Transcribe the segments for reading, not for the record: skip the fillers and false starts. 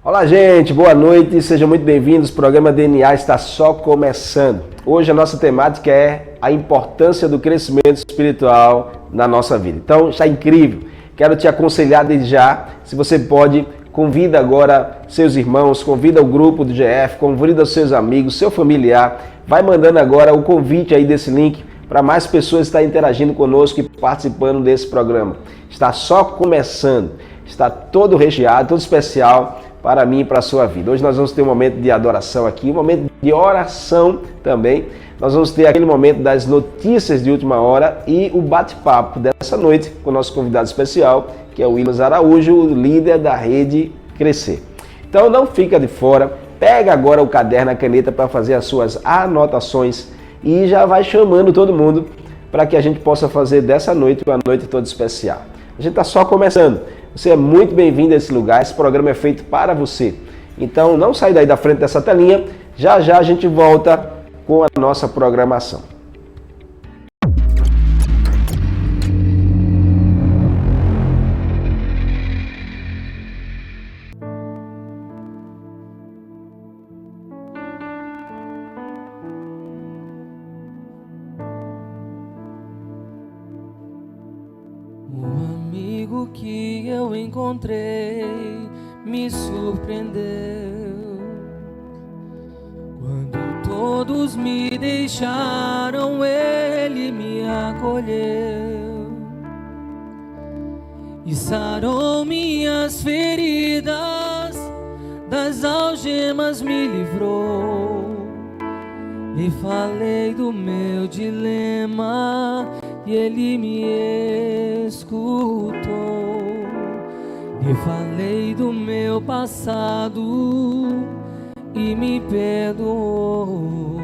Olá, gente, boa noite, sejam muito bem-vindos. O programa DNA está só começando. Hoje a nossa temática é a importância do crescimento espiritual na nossa vida. Então, está incrível. Quero te aconselhar desde já, se você pode, convida agora seus irmãos, convida o grupo do GF, convida os seus amigos, seu familiar. Vai mandando agora o convite aí desse link para mais pessoas estarem interagindo conosco e participando desse programa. Está só começando, está todo recheado, todo especial para mim e para a sua vida. Hoje nós vamos ter um momento de adoração aqui, um momento de oração também. Nós vamos ter aquele momento das notícias de última hora e o bate-papo dessa noite com o nosso convidado especial, que é o Williams Araújo, o líder da Rede Crescer. Então não fica de fora, pega agora o caderno, a caneta para fazer as suas anotações e já vai chamando todo mundo para que a gente possa fazer dessa noite uma noite toda especial. A gente está só começando. Você é muito bem-vindo a esse lugar, esse programa é feito para você. Então não sai daí da frente dessa telinha, já já a gente volta com a nossa programação. Que eu encontrei me surpreendeu. Quando todos me deixaram, ele me acolheu e sarou minhas feridas, das algemas me livrou. E falei do meu dilema e ele me escutou. E falei do meu passado e me perdoou.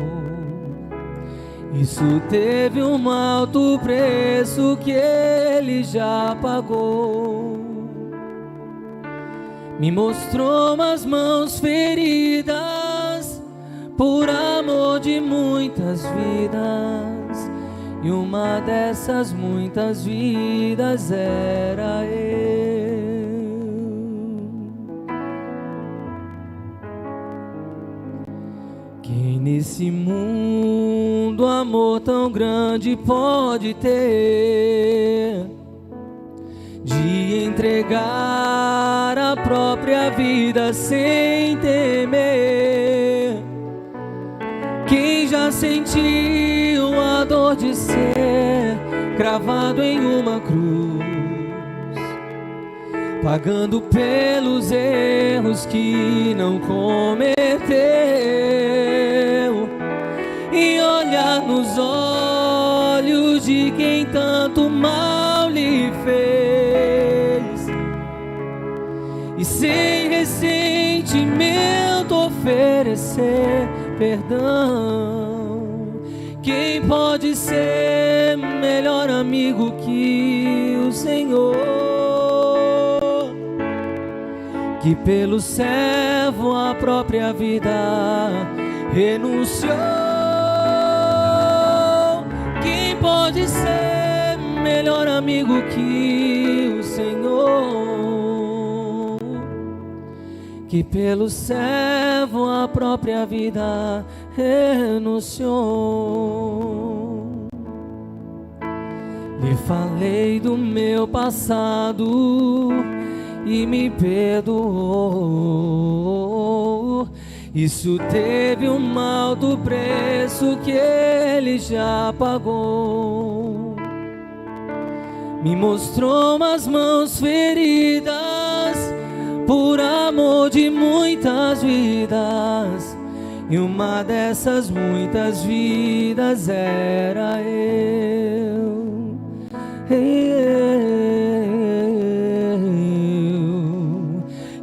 Isso teve um alto preço que ele já pagou. Me mostrou as mãos feridas por amor de muitas vidas. E uma dessas muitas vidas era eu. Quem nesse mundo amor tão grande pode ter, de entregar a própria vida sem temer? Quem já sentiu a dor de ser cravado em uma cruz, pagando pelos erros que não cometeu, e olhar nos olhos de quem tanto mal lhe fez, e sem ressentimento oferecer perdão? Quem pode ser melhor amigo que o Senhor, que pelo servo a própria vida renunciou? Quem pode ser melhor amigo que o Senhor, que pelo servo a própria vida renunciou? Lhe falei do meu passado e me perdoou. Isso teve um alto preço que ele já pagou. Me mostrou as mãos feridas por amor de muitas vidas, e uma dessas muitas vidas era eu.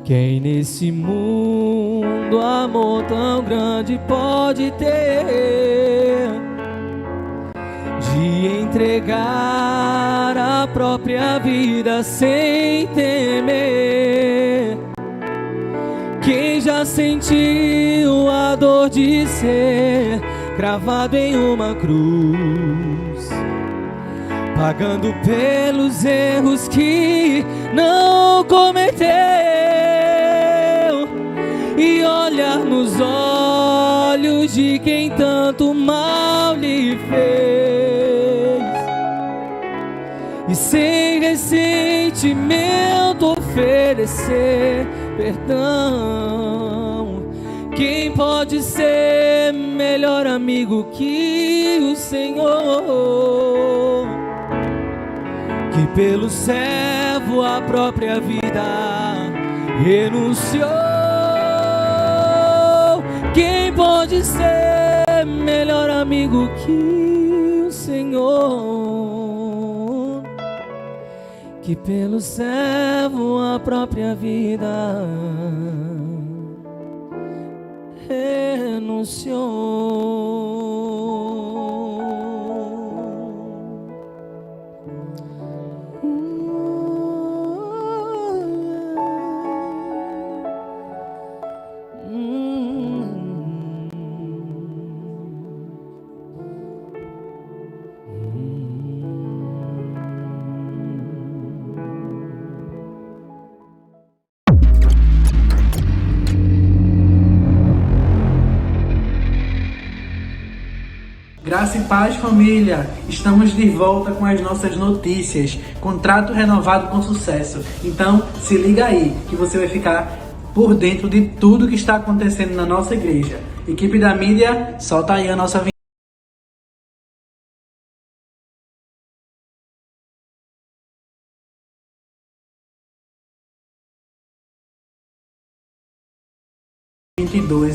Quem nesse mundo amor tão grande pode ter, de entregar a própria vida sem temer? Quem já sentiu a dor de ser cravado em uma cruz, pagando pelos erros que não cometeu, olhar nos olhos de quem tanto mal lhe fez e sem ressentimento oferecer perdão. Quem pode ser melhor amigo que o Senhor, que pelo servo a própria vida renunciou? Quem pode ser melhor amigo que o Senhor, que pelo servo a própria vida renunciou? Graça e paz, família! Estamos de volta com as nossas notícias. Contrato renovado com sucesso. Então, se liga aí, que você vai ficar por dentro de tudo que está acontecendo na nossa igreja. Equipe da mídia, solta aí a nossa vinheta.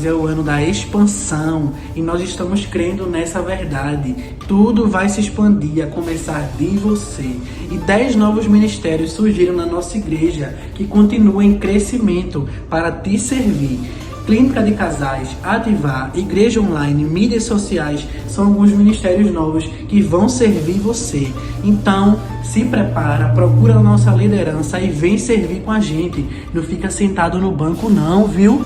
É o ano da expansão e nós estamos crendo nessa verdade. Tudo vai se expandir, a começar de você. E 10 novos ministérios surgiram na nossa igreja que continuam em crescimento para te servir. Clínica de Casais, Ativar, Igreja Online, mídias sociais são alguns ministérios novos que vão servir você. Então, se prepara, procura a nossa liderança e vem servir com a gente. Não fica sentado no banco não, viu?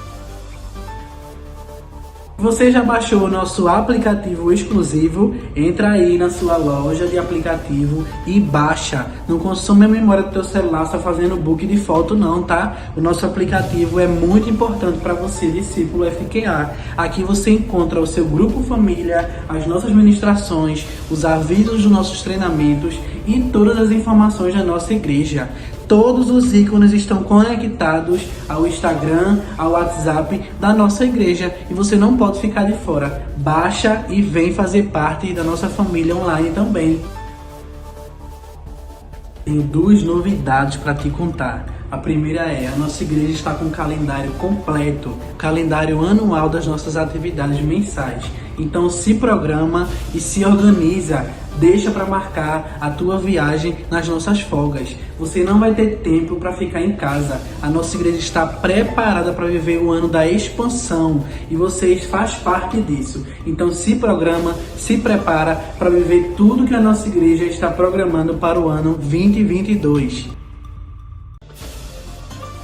Você já baixou o nosso aplicativo exclusivo? Entra aí na sua loja de aplicativo e baixa. Não consome a memória do teu celular só fazendo book de foto não, tá? O nosso aplicativo é muito importante para você, discípulo FQA. Aqui você encontra o seu grupo família, as nossas ministrações, os avisos dos nossos treinamentos e todas as informações da nossa igreja. Todos os ícones estão conectados ao Instagram, ao WhatsApp da nossa igreja e você não pode ficar de fora. Baixa e vem fazer parte da nossa família online também. Tenho 2 novidades para te contar. A primeira é, a nossa igreja está com um calendário completo, calendário anual das nossas atividades mensais. Então se programa e se organiza, deixa para marcar a tua viagem nas nossas folgas. Você não vai ter tempo para ficar em casa. A nossa igreja está preparada para viver o ano da expansão e vocês fazem parte disso. Então se programa, se prepara para viver tudo que a nossa igreja está programando para o ano 2022.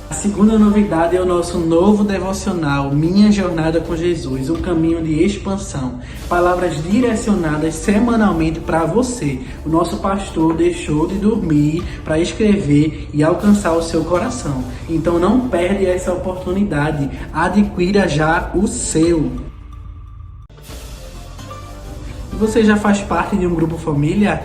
A segunda novidade é o nosso novo devocional, Minha Jornada com Jesus, um caminho de expansão. Palavras direcionadas semanalmente para você. O nosso pastor deixou de dormir para escrever e alcançar o seu coração. Então não perde essa oportunidade, adquira já o seu. Você já faz parte de um grupo família?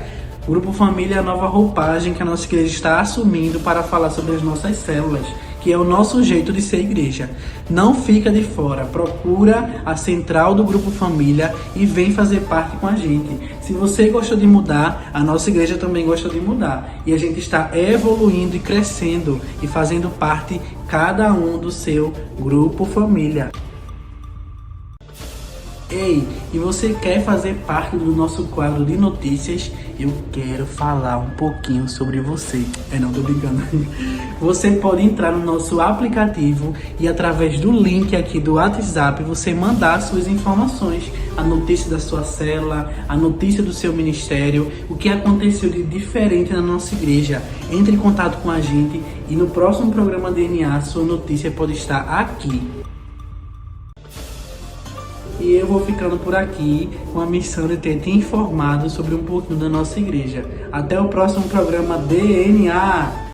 O Grupo Família é a nova roupagem que a nossa igreja está assumindo para falar sobre as nossas células, que é o nosso jeito de ser igreja. Não fica de fora, procura a central do Grupo Família e vem fazer parte com a gente. Se você gostou de mudar, a nossa igreja também gosta de mudar. E a gente está evoluindo e crescendo e fazendo parte, cada um do seu Grupo Família. Ei, e você quer fazer parte do nosso quadro de notícias? Eu quero falar um pouquinho sobre você. Não, tô brincando. Você pode entrar no nosso aplicativo e através do link aqui do WhatsApp você mandar suas informações, a notícia da sua célula, a notícia do seu ministério, o que aconteceu de diferente na nossa igreja. Entre em contato com a gente e no próximo programa DNA sua notícia pode estar aqui. E eu vou ficando por aqui com a missão de ter te informado sobre um pouquinho da nossa igreja. Até o próximo programa DNA!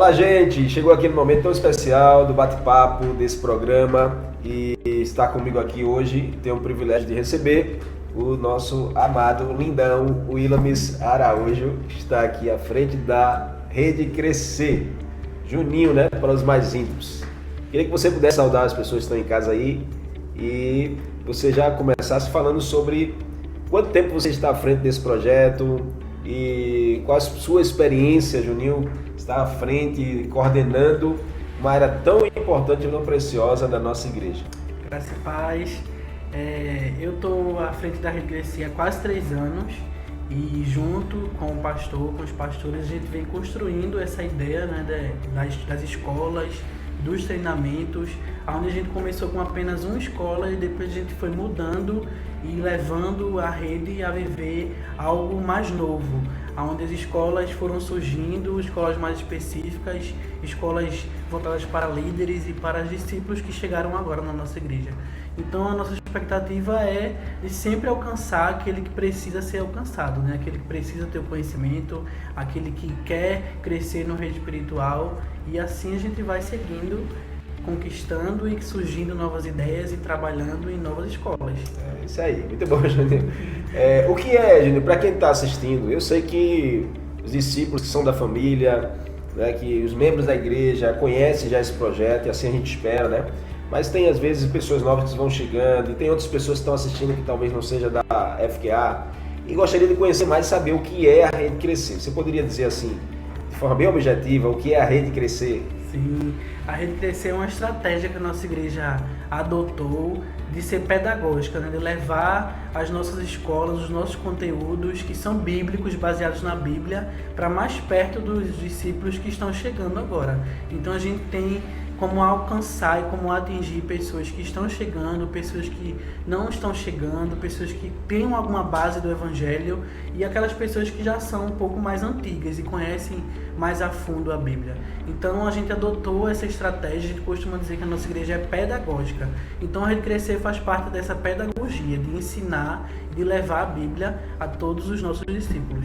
Olá, gente! Chegou aquele momento tão especial do bate-papo desse programa e está comigo aqui hoje, tenho o privilégio de receber o nosso amado lindão Willamis Araújo, que está aqui à frente da Rede Crescer. Juninho, né? Para os mais íntimos. Queria que você pudesse saudar as pessoas que estão em casa aí e você já começasse falando sobre quanto tempo você está à frente desse projeto e qual a sua experiência, Juninho, está à frente, coordenando uma área tão importante e tão preciosa da nossa igreja. Graças e paz. Eu estou à frente da Rede Crescer há quase 3 anos e junto com o pastor, com os pastores, a gente vem construindo essa ideia, né, das escolas, dos treinamentos, onde a gente começou com apenas uma escola e depois a gente foi mudando e levando a rede a viver algo mais novo, onde as escolas foram surgindo, escolas mais específicas, escolas voltadas para líderes e para discípulos que chegaram agora na nossa igreja. Então a nossa expectativa é de sempre alcançar aquele que precisa ser alcançado, né? Aquele que precisa ter o conhecimento, aquele que quer crescer no reino espiritual, e assim a gente vai seguindo, conquistando e surgindo novas ideias e trabalhando em novas escolas. É isso aí, muito bom, Juninho. O que é, Juninho, para quem está assistindo, eu sei que os discípulos que são da família, né, que os membros da igreja conhecem já esse projeto e assim a gente espera, né? Mas tem às vezes pessoas novas que vão chegando e tem outras pessoas que estão assistindo que talvez não seja da FQA e gostaria de conhecer mais e saber o que é a Rede Crescer. Você poderia dizer assim, de forma bem objetiva, o que é a Rede Crescer? Sim, a Rede Crescer é uma estratégia que a nossa igreja adotou de ser pedagógica, né? De levar as nossas escolas, os nossos conteúdos que são bíblicos, baseados na Bíblia, para mais perto dos discípulos que estão chegando agora. Então a gente tem como alcançar e como atingir pessoas que estão chegando, pessoas que não estão chegando, pessoas que têm alguma base do Evangelho e aquelas pessoas que já são um pouco mais antigas e conhecem mais a fundo a Bíblia. Então a gente adotou essa estratégia, a gente costuma dizer que a nossa igreja é pedagógica. Então a Rede Crescer faz parte dessa pedagogia, de ensinar, de levar a Bíblia a todos os nossos discípulos.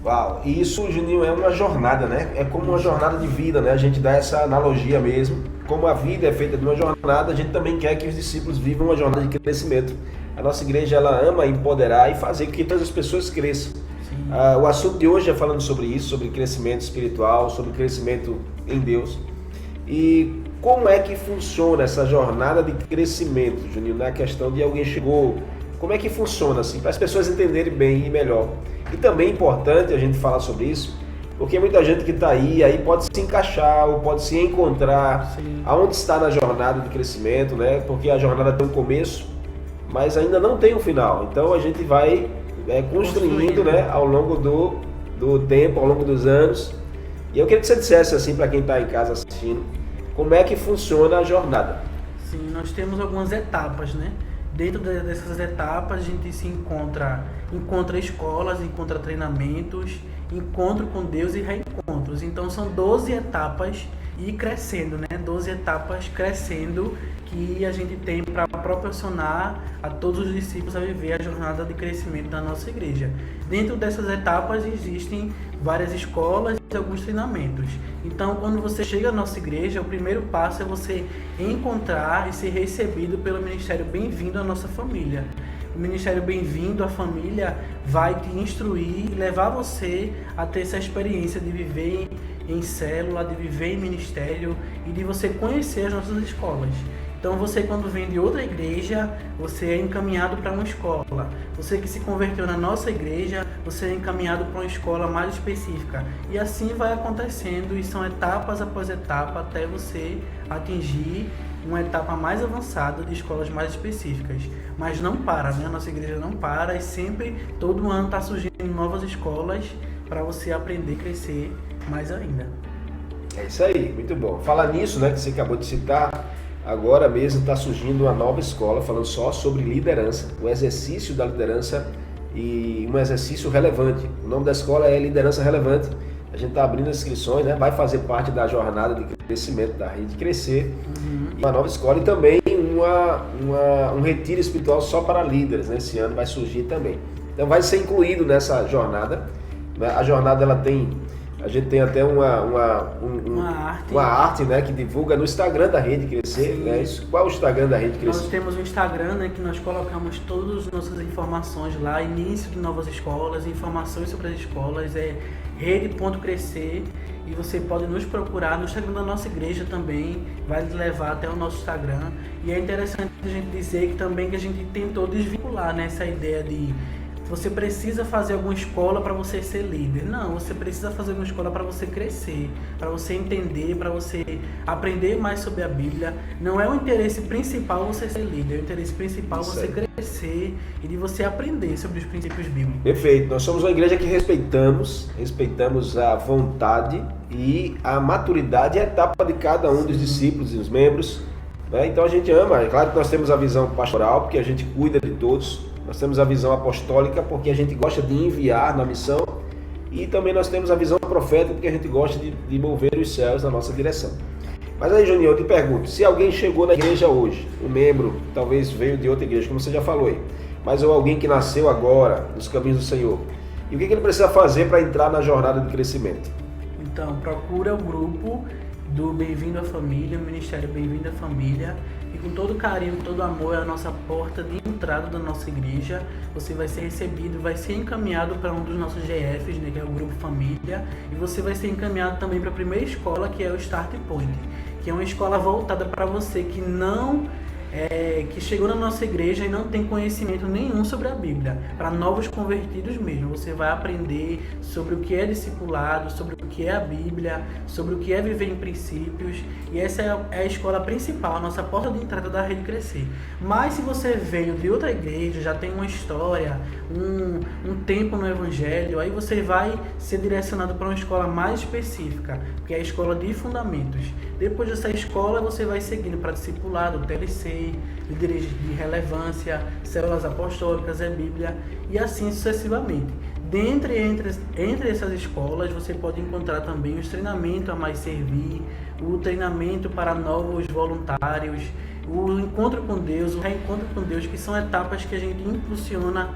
Uau, e isso, Juninho, é uma jornada, né? É como uma jornada de vida, né? A gente dá essa analogia mesmo. Como a vida é feita de uma jornada, a gente também quer que os discípulos vivam uma jornada de crescimento. A nossa igreja, ela ama empoderar e fazer com que todas as pessoas cresçam. O assunto de hoje é falando sobre isso, sobre crescimento espiritual, sobre crescimento em Deus. E como é que funciona essa jornada de crescimento, Juninho, na questão de alguém chegou... Como é que funciona, assim, para as pessoas entenderem bem e melhor. E também é importante a gente falar sobre isso, porque muita gente que está aí pode se encaixar ou pode se encontrar. Sim. Aonde está na jornada de crescimento, né? Porque a jornada tem um começo, mas ainda não tem um final. Então a gente vai construindo, né, ao longo do tempo, ao longo dos anos. E eu queria que você dissesse, assim, para quem está em casa assistindo, como é que funciona a jornada. Sim, nós temos algumas etapas, né? Dentro dessas etapas a gente se encontra escolas, encontra treinamentos, encontro com Deus e reencontros. Então são 12 etapas e crescendo, né? 12 etapas crescendo que a gente tem para proporcionar a todos os discípulos a viver a jornada de crescimento da nossa igreja. Dentro dessas etapas existem várias escolas e alguns treinamentos. Então, quando você chega à nossa igreja, o primeiro passo é você encontrar e ser recebido pelo Ministério Bem-vindo à nossa família. O Ministério Bem-vindo à família vai te instruir e levar você a ter essa experiência de viver em célula, de viver em ministério e de você conhecer as nossas escolas. Então você, quando vem de outra igreja, você é encaminhado para uma escola. Você que se converteu na nossa igreja, você é encaminhado para uma escola mais específica. E assim vai acontecendo, e são etapas após etapa até você atingir uma etapa mais avançada de escolas mais específicas. Mas não para, né? A nossa igreja não para e sempre, todo ano está surgindo novas escolas para você aprender e crescer mais ainda. É isso aí, muito bom. Falar nisso, né, que você acabou de citar, agora mesmo está surgindo uma nova escola falando só sobre liderança, o exercício da liderança e um exercício relevante. O nome da escola é Liderança Relevante. A gente está abrindo as inscrições, né? Vai fazer parte da jornada de crescimento da Rede Crescer. Uma nova escola e também um retiro espiritual só para líderes, né? Esse ano vai surgir também. Então vai ser incluído nessa jornada. A jornada ela tem A gente tem até uma arte, né, que divulga no Instagram da Rede Crescer. Né? Qual é o Instagram da Rede Crescer? Nós temos um Instagram, né, que nós colocamos todas as nossas informações lá, início de novas escolas, informações sobre as escolas, é rede.crescer, e você pode nos procurar no Instagram da nossa igreja também, vai levar até o nosso Instagram. E é interessante a gente dizer que a gente tentou desvincular, né, essa ideia de você precisa fazer alguma escola para você ser líder. Não, você precisa fazer uma escola para você crescer, para você entender, para você aprender mais sobre a Bíblia. Não é o interesse principal você ser líder, é o interesse principal você crescer e de você aprender sobre os princípios bíblicos. Perfeito. Nós somos uma igreja que respeitamos a vontade e a maturidade e a etapa de cada um dos discípulos e os membros. Né? Então a gente ama. É claro que nós temos a visão pastoral, porque a gente cuida de todos. Nós temos a visão apostólica, porque a gente gosta de enviar na missão. E também nós temos a visão profética, porque a gente gosta de mover os céus na nossa direção. Mas aí, Juninho, eu te pergunto, se alguém chegou na igreja hoje, um membro, talvez veio de outra igreja, como você já falou aí, mas ou alguém que nasceu agora, nos caminhos do Senhor, e o que ele precisa fazer para entrar na jornada de crescimento? Então, procura o grupo do Bem-vindo à Família, o Ministério Bem-vindo à Família, e com todo carinho, todo amor, é a nossa porta de entrada da nossa igreja. Você vai ser recebido, vai ser encaminhado para um dos nossos GFs, né, que é o Grupo Família, e você vai ser encaminhado também para a primeira escola, que é o Start Point, que é uma escola voltada para você que que chegou na nossa igreja e não tem conhecimento nenhum sobre a Bíblia, para novos convertidos mesmo. Você vai aprender sobre o que é discipulado, sobre o que é a Bíblia, sobre o que é viver em princípios, e essa é a escola principal, a nossa porta de entrada da Rede Crescer. Mas se você veio de outra igreja, já tem uma história, um tempo no Evangelho, aí você vai ser direcionado para uma escola mais específica, que é a escola de fundamentos. Depois dessa escola, você vai seguindo para discipulado, TLC, líderes de relevância, células apostólicas, Bíblia, e assim sucessivamente. Entre essas escolas, você pode encontrar também os treinamentos a mais servir, o treinamento para novos voluntários, o encontro com Deus, o reencontro com Deus, que são etapas que a gente impulsiona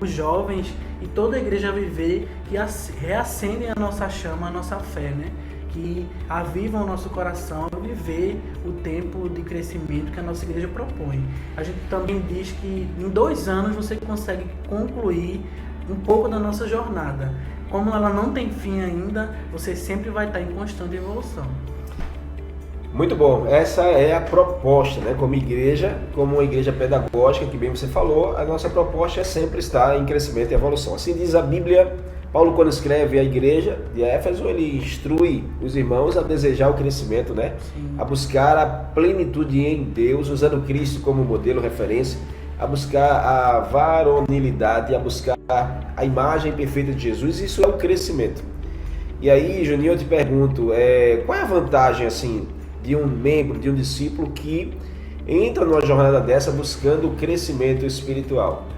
os jovens e toda a igreja a viver, que reacendem a nossa chama, a nossa fé, né? Que avivam o nosso coração a viver o tempo de crescimento que a nossa igreja propõe. A gente também diz que em 2 anos você consegue concluir um pouco da nossa jornada. Como ela não tem fim ainda, você sempre vai estar em constante evolução. Muito bom, essa é a proposta, né? Como igreja, como uma igreja pedagógica, que bem você falou, a nossa proposta é sempre estar em crescimento e evolução. Assim diz a Bíblia. Paulo, quando escreve a igreja de Éfeso, ele instrui os irmãos a desejar o crescimento, né? Sim. A buscar a plenitude em Deus, usando Cristo como modelo, referência, a buscar a varonilidade, a buscar a imagem perfeita de Jesus. Isso é o crescimento. E aí, Juninho, eu te pergunto, qual é a vantagem, assim, de um membro, de um discípulo que entra numa jornada dessa buscando o crescimento espiritual?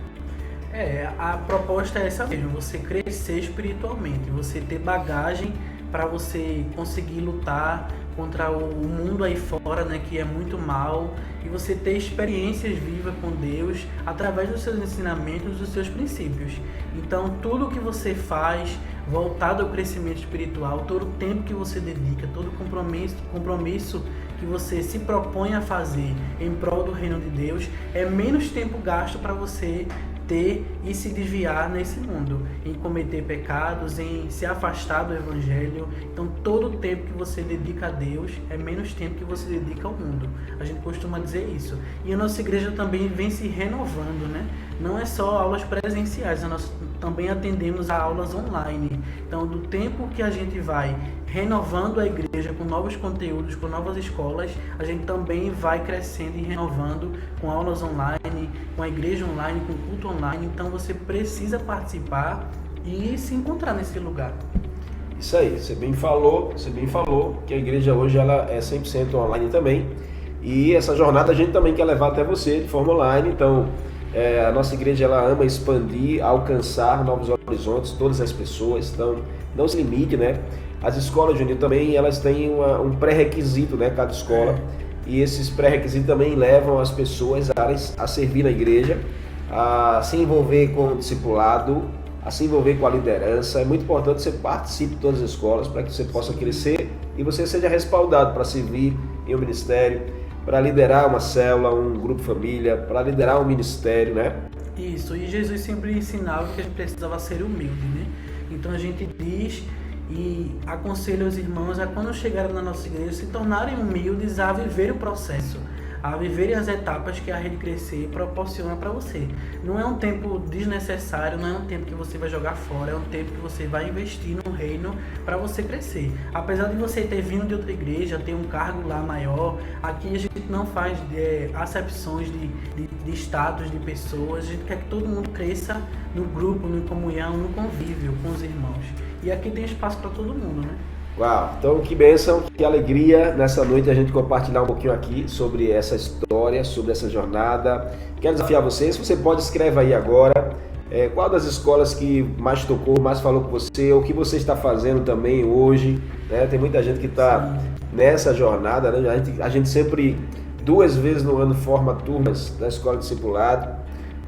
A proposta é essa mesmo, você crescer espiritualmente, você ter bagagem para você conseguir lutar contra o mundo aí fora, né, que é muito mal, e você ter experiências vivas com Deus através dos seus ensinamentos, dos seus princípios. Então, tudo que você faz voltado ao crescimento espiritual, todo o tempo que você dedica, todo o compromisso que você se propõe a fazer em prol do reino de Deus, é menos tempo gasto para você ter e se desviar nesse mundo, em cometer pecados, em se afastar do Evangelho. Então todo o tempo que você dedica a Deus é menos tempo que você dedica ao mundo. A gente costuma dizer isso. E a nossa igreja também vem se renovando, né? Não é só aulas presenciais, nós também atendemos a aulas online. Então do tempo que a gente vai renovando a igreja com novos conteúdos, com novas escolas, a gente também vai crescendo e renovando com aulas online, com a igreja online, com culto online. Então você precisa participar e se encontrar nesse lugar. Isso aí, você bem falou que a igreja hoje ela é 100% online também, e essa jornada a gente também quer levar até você de forma online. Então a nossa igreja ela ama expandir, alcançar novos horizontes, todas as pessoas. Então não se limite, né? As escolas, Juninho, também elas têm um pré-requisito, né? Cada escola, e esses pré-requisitos também levam as pessoas a servir na igreja, a se envolver com o discipulado, a se envolver com a liderança. É muito importante que você participe de todas as escolas para que você possa crescer e você seja respaldado para servir em um ministério, para liderar uma célula, um grupo família, para liderar um ministério, né? Isso, e Jesus sempre ensinava que a gente precisava ser humilde, né? Então a gente diz e aconselha os irmãos a, quando chegarem na nossa igreja, se tornarem humildes a viver o processo, a viverem as etapas que a Rede Crescer proporciona para você. Não é um tempo desnecessário, não é um tempo que você vai jogar fora, é um tempo que você vai investir no reino para você crescer. Apesar de você ter vindo de outra igreja, ter um cargo lá maior, aqui a gente não faz acepções de status de pessoas, a gente quer que todo mundo cresça no grupo, no comunhão, no convívio com os irmãos. E aqui tem espaço para todo mundo, né? Uau, então que bênção, que alegria nessa noite a gente compartilhar um pouquinho aqui sobre essa história, sobre essa jornada. Quero desafiar vocês, você pode escrever aí agora qual das escolas que mais tocou, mais falou com você, o que você está fazendo também hoje, né? Tem muita gente que está nessa jornada, né? A gente sempre, 2 vezes no ano, forma turmas da Escola de Discipulado,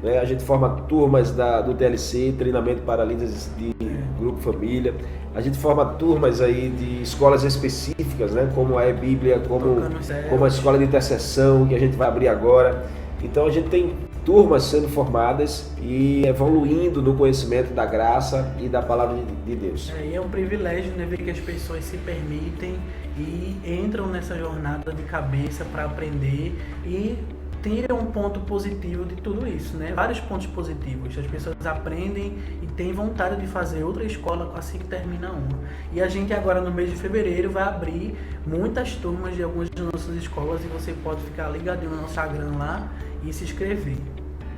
né? A gente forma turmas do TLC, treinamento para líderes de grupo família. A gente forma turmas aí de escolas específicas, né? Como a E-Bíblia, como a escola de intercessão, que a gente vai abrir agora. Então a gente tem turmas sendo formadas e evoluindo no conhecimento da graça e da palavra de Deus. E é um privilégio, né, ver que as pessoas se permitem e entram nessa jornada de cabeça para aprender e tiram um ponto positivo de tudo isso, né? Vários pontos positivos. As pessoas aprendem e têm vontade de fazer outra escola assim que termina uma. E a gente agora no mês de fevereiro vai abrir muitas turmas de algumas das nossas escolas e você pode ficar ligadinho no nosso Instagram lá e se inscrever.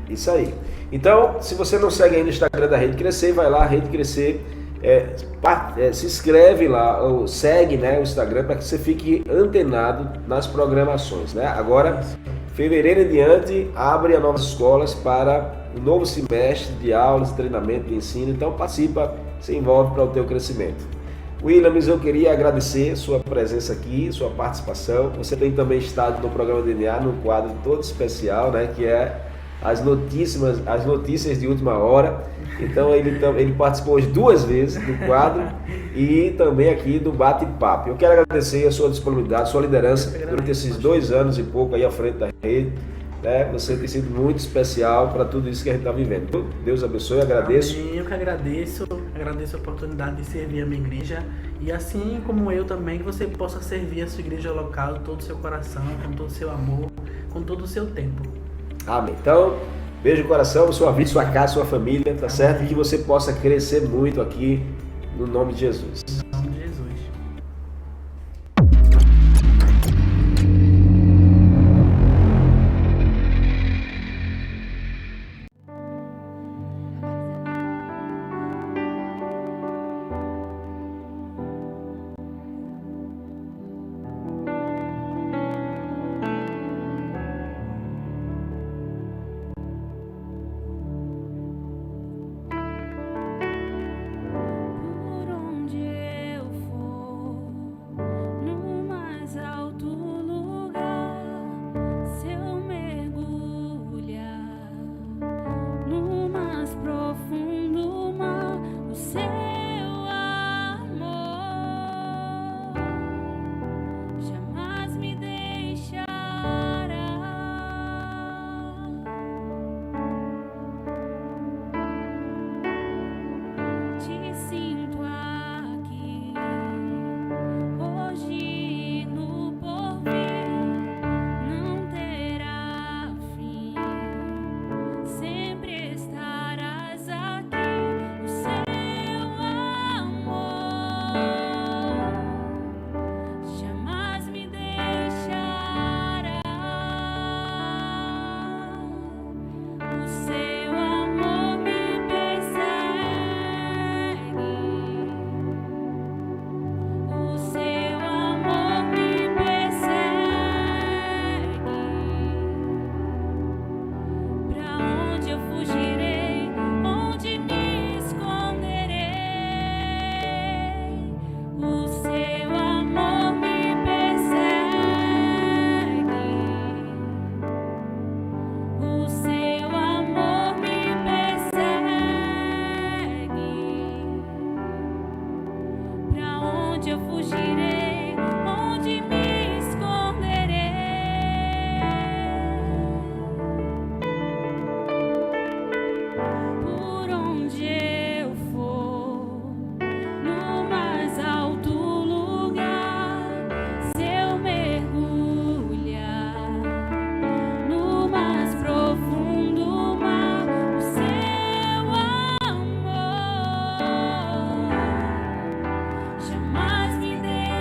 Isso aí. Então, se você não segue ainda o Instagram da Rede Crescer, vai lá, Rede Crescer, se inscreve lá, ou segue, né, o Instagram, para que você fique antenado nas programações, né? Agora, fevereiro em diante, abre as novas escolas para o novo semestre de aulas, treinamento, de ensino. Então participa, se envolve para o teu crescimento. Williams, eu queria agradecer sua presença aqui, sua participação. Você tem também estado no programa DNA, num quadro todo especial, né, que é as notícias de última hora. Então ele participou hoje 2 vezes do quadro e também aqui do bate-papo. Eu quero agradecer a sua disponibilidade, sua liderança durante esses 2 anos e pouco aí à frente da rede. Né? Você tem sido muito especial para tudo isso que a gente está vivendo. Deus abençoe, eu agradeço. Amém. Eu que agradeço a oportunidade de servir a minha igreja e assim como eu também, que você possa servir a sua igreja local com todo o seu coração, com todo o seu amor, com todo o seu tempo. Amém. Então, beijo no coração, sua vida, sua casa, sua família, tá certo? E que você possa crescer muito aqui, no nome de Jesus. Em nome de Jesus. Por onde onde eu fugirei? Onde me esconderei? Por onde eu for, no mais alto lugar, se eu mergulhar no mais profundo mar, o seu amor jamais me deixará.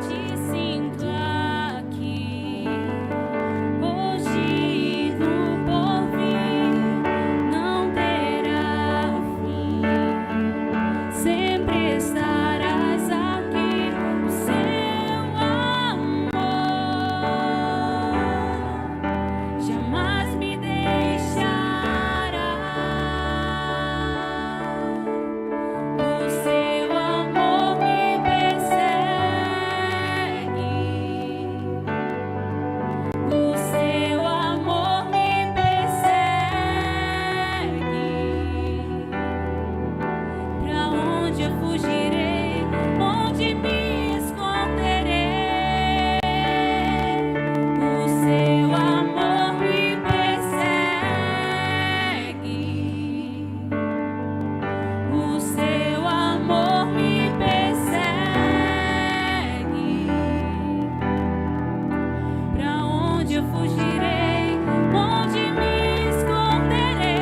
Te sinto aqui, hoje e no porvir, não terá fim. Sempre estarás aqui, o seu amor jamais me deixará. O seu amor me persegue, o seu amor me persegue. Pra onde eu fugirei? Onde me esconderei? O seu amor me persegue, o seu amor me persegue. Pra onde eu fugirei? Onde me esconderei?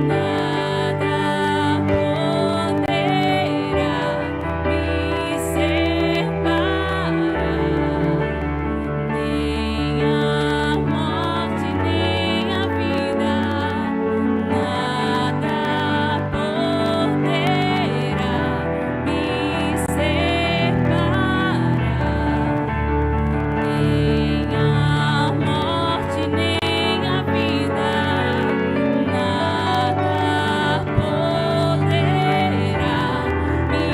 Nada poderá me separar, nem a morte, nem a vida. Nada poderá me separar, nem a morte, nem a vida. Nada poderá me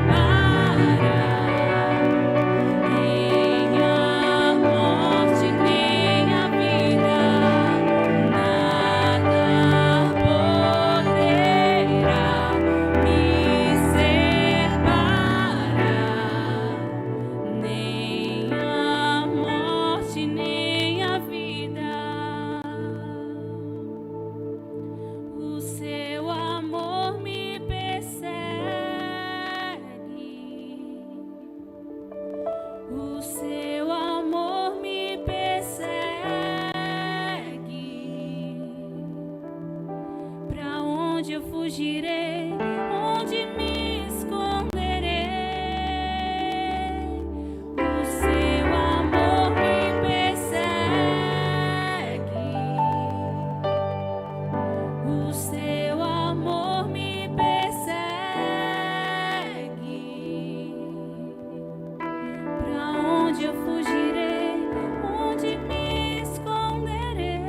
separar, nem a morte, nem a vida. Nada poderá me separar, nem a morte, nem a vida. O seu amor me persegue, o seu amor me persegue. Pra onde eu fugirei? Onde me esconderei? O seu amor me persegue, o seu amor me persegue. Pra onde eu fugirei? Onde me esconderei?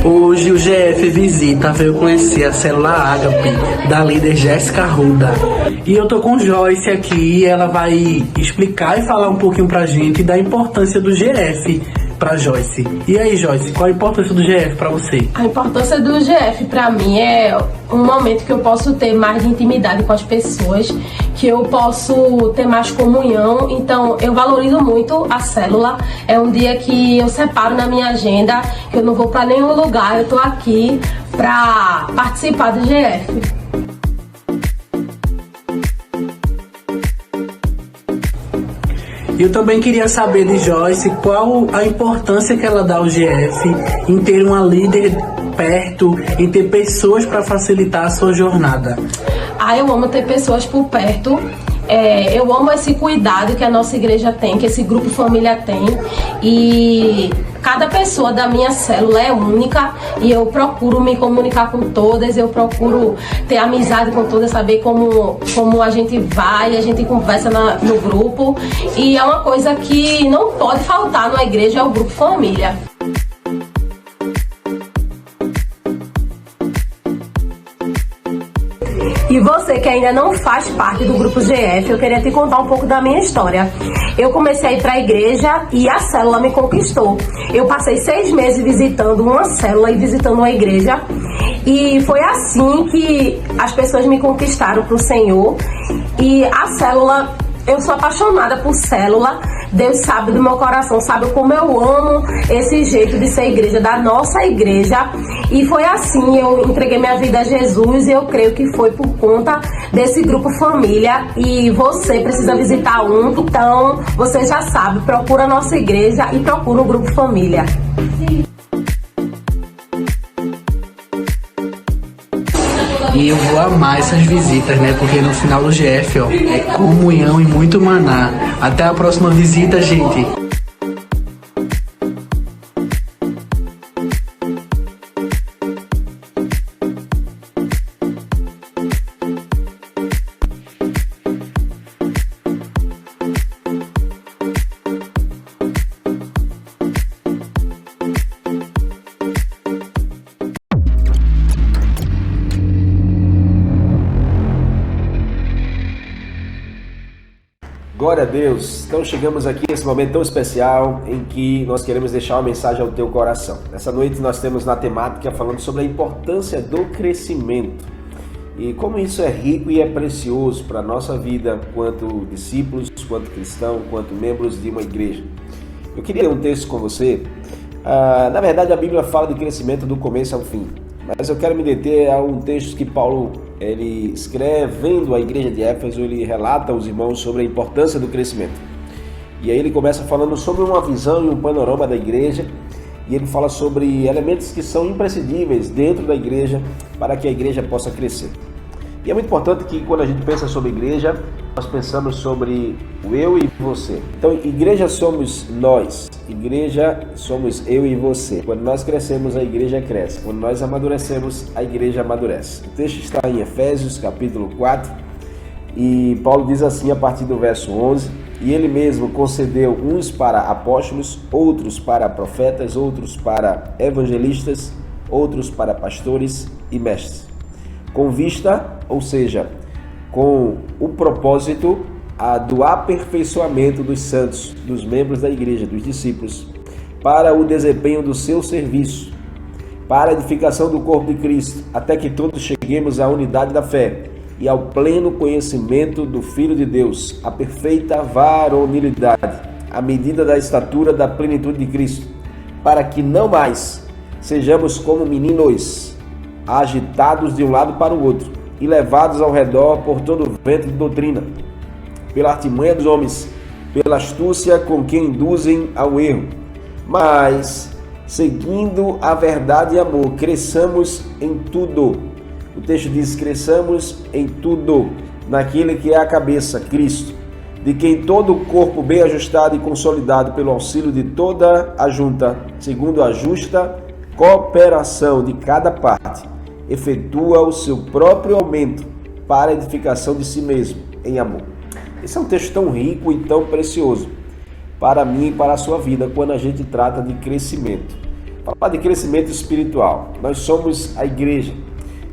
Hoje o GF Visita veio conhecer a célula Ágape da líder Jéssica Arruda. E eu tô com Joyce aqui e ela vai explicar e falar um pouquinho pra gente da importância do GF pra Joyce. E aí, Joyce, qual a importância do GF pra você? A importância do GF pra mim é um momento que eu posso ter mais de intimidade com as pessoas, que eu posso ter mais comunhão. Então eu valorizo muito a célula. É um dia que eu separo na minha agenda, que eu não vou pra nenhum lugar, eu tô aqui pra participar do GF. E eu também queria saber de Joyce qual a importância que ela dá ao GF em ter uma líder perto, em ter pessoas para facilitar a sua jornada. Eu amo ter pessoas por perto Eu amo esse cuidado que a nossa igreja tem, que esse grupo família tem, e cada pessoa da minha célula é única e eu procuro me comunicar com todas, eu procuro ter amizade com todas, saber como a gente vai, a gente conversa no grupo, e é uma coisa que não pode faltar na igreja, é o grupo família. E você que ainda não faz parte do grupo GF, eu queria te contar um pouco da minha história. Eu comecei a ir para a igreja e a célula me conquistou. Eu passei 6 meses visitando uma célula e visitando uma igreja. E foi assim que as pessoas me conquistaram para o Senhor. E a célula, eu sou apaixonada por célula. Deus sabe do meu coração, sabe como eu amo esse jeito de ser igreja, da nossa igreja. E foi assim, eu entreguei minha vida a Jesus e eu creio que foi por conta desse grupo família. E você precisa visitar então você já sabe, procura a nossa igreja e procura o grupo família. E eu vou amar essas visitas, né? Porque no final do GF, ó, é comunhão e muito maná. Até a próxima visita, gente. Glória a Deus! Então chegamos aqui nesse momento tão especial em que nós queremos deixar uma mensagem ao teu coração. Nessa noite nós temos na temática falando sobre a importância do crescimento e como isso é rico e é precioso para a nossa vida quanto discípulos, quanto cristãos, quanto membros de uma igreja. Eu queria ler um texto com você. Na verdade a Bíblia fala de crescimento do começo ao fim, mas eu quero me deter a um texto que Paulo escrevendo a igreja de Éfeso, ele relata aos irmãos sobre a importância do crescimento. E aí ele começa falando sobre uma visão e um panorama da igreja, e ele fala sobre elementos que são imprescindíveis dentro da igreja para que a igreja possa crescer. E é muito importante que quando a gente pensa sobre igreja, nós pensamos sobre o eu e você. Então, igreja somos nós, igreja somos eu e você. Quando nós crescemos, a igreja cresce. Quando nós amadurecemos, a igreja amadurece. O texto está em Efésios, capítulo 4, e Paulo diz assim a partir do verso 11, e ele mesmo concedeu uns para apóstolos, outros para profetas, outros para evangelistas, outros para pastores e mestres, com vista, ou seja, com o propósito do aperfeiçoamento dos santos, dos membros da igreja, dos discípulos, para o desempenho do seu serviço, para a edificação do corpo de Cristo, até que todos cheguemos à unidade da fé e ao pleno conhecimento do Filho de Deus, a perfeita varonilidade, à medida da estatura da plenitude de Cristo, para que não mais sejamos como meninos, agitados de um lado para o outro e levados ao redor por todo o vento de doutrina, pela artimanha dos homens, pela astúcia com que induzem ao erro, mas, seguindo a verdade e amor, cresçamos em tudo. O texto diz: cresçamos em tudo, naquele que é a cabeça, Cristo, de quem todo o corpo bem ajustado e consolidado pelo auxílio de toda a junta, segundo a justa cooperação de cada parte, efetua o seu próprio aumento para a edificação de si mesmo, em amor. Esse é um texto tão rico e tão precioso para mim e para a sua vida quando a gente trata de crescimento. Falar de crescimento espiritual. Nós somos a igreja.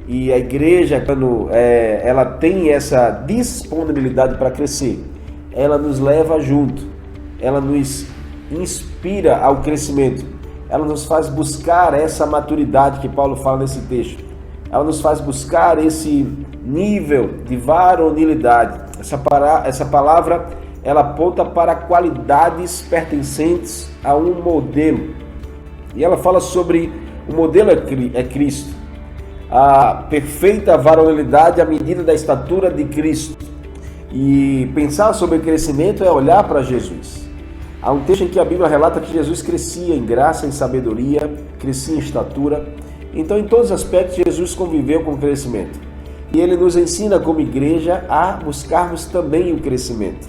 E a igreja, quando ela tem essa disponibilidade para crescer, ela nos leva junto, ela nos inspira ao crescimento, ela nos faz buscar essa maturidade que Paulo fala nesse texto. Ela nos faz buscar esse nível de varonilidade. Essa palavra, ela aponta para qualidades pertencentes a um modelo. E ela fala sobre o modelo é Cristo. A perfeita varonilidade à medida da estatura de Cristo. E pensar sobre crescimento é olhar para Jesus. Há um texto em que a Bíblia relata que Jesus crescia em graça, em sabedoria, crescia em estatura. Então, em todos os aspectos, Jesus conviveu com o crescimento. E ele nos ensina como igreja a buscarmos também o crescimento.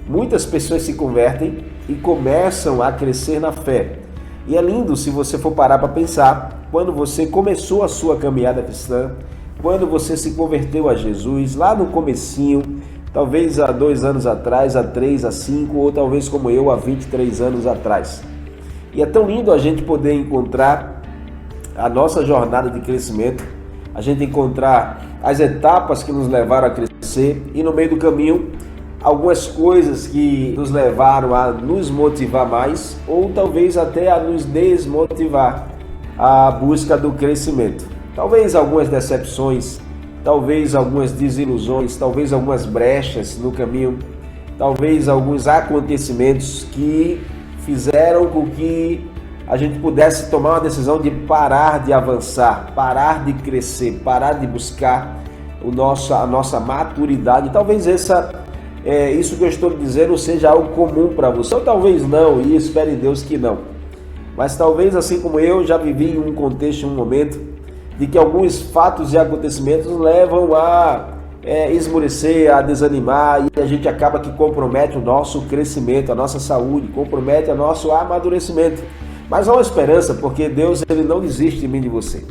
Muitas pessoas se convertem e começam a crescer na fé. E é lindo se você for parar para pensar, quando você começou a sua caminhada cristã, quando você se converteu a Jesus, lá no comecinho, talvez há 2 anos atrás, há 3, há 5, ou talvez como eu, há 23 anos atrás. E é tão lindo a gente poder encontrar a nossa jornada de crescimento, a gente encontrar as etapas que nos levaram a crescer e no meio do caminho, algumas coisas que nos levaram a nos motivar mais ou talvez até a nos desmotivar à busca do crescimento. Talvez algumas decepções, talvez algumas desilusões, talvez algumas brechas no caminho, talvez alguns acontecimentos que fizeram com que a gente pudesse tomar uma decisão de parar de avançar, parar de crescer, parar de buscar a nossa maturidade. Talvez isso que eu estou dizendo seja algo comum para você, ou talvez não, e espere em Deus que não. Mas talvez, assim como eu, já vivi em um contexto, em um momento, de que alguns fatos e acontecimentos levam a esmorecer, a desanimar, e a gente acaba que compromete o nosso crescimento, a nossa saúde, compromete o nosso amadurecimento. Mas há uma esperança, porque Deus ele não desiste de mim e de você.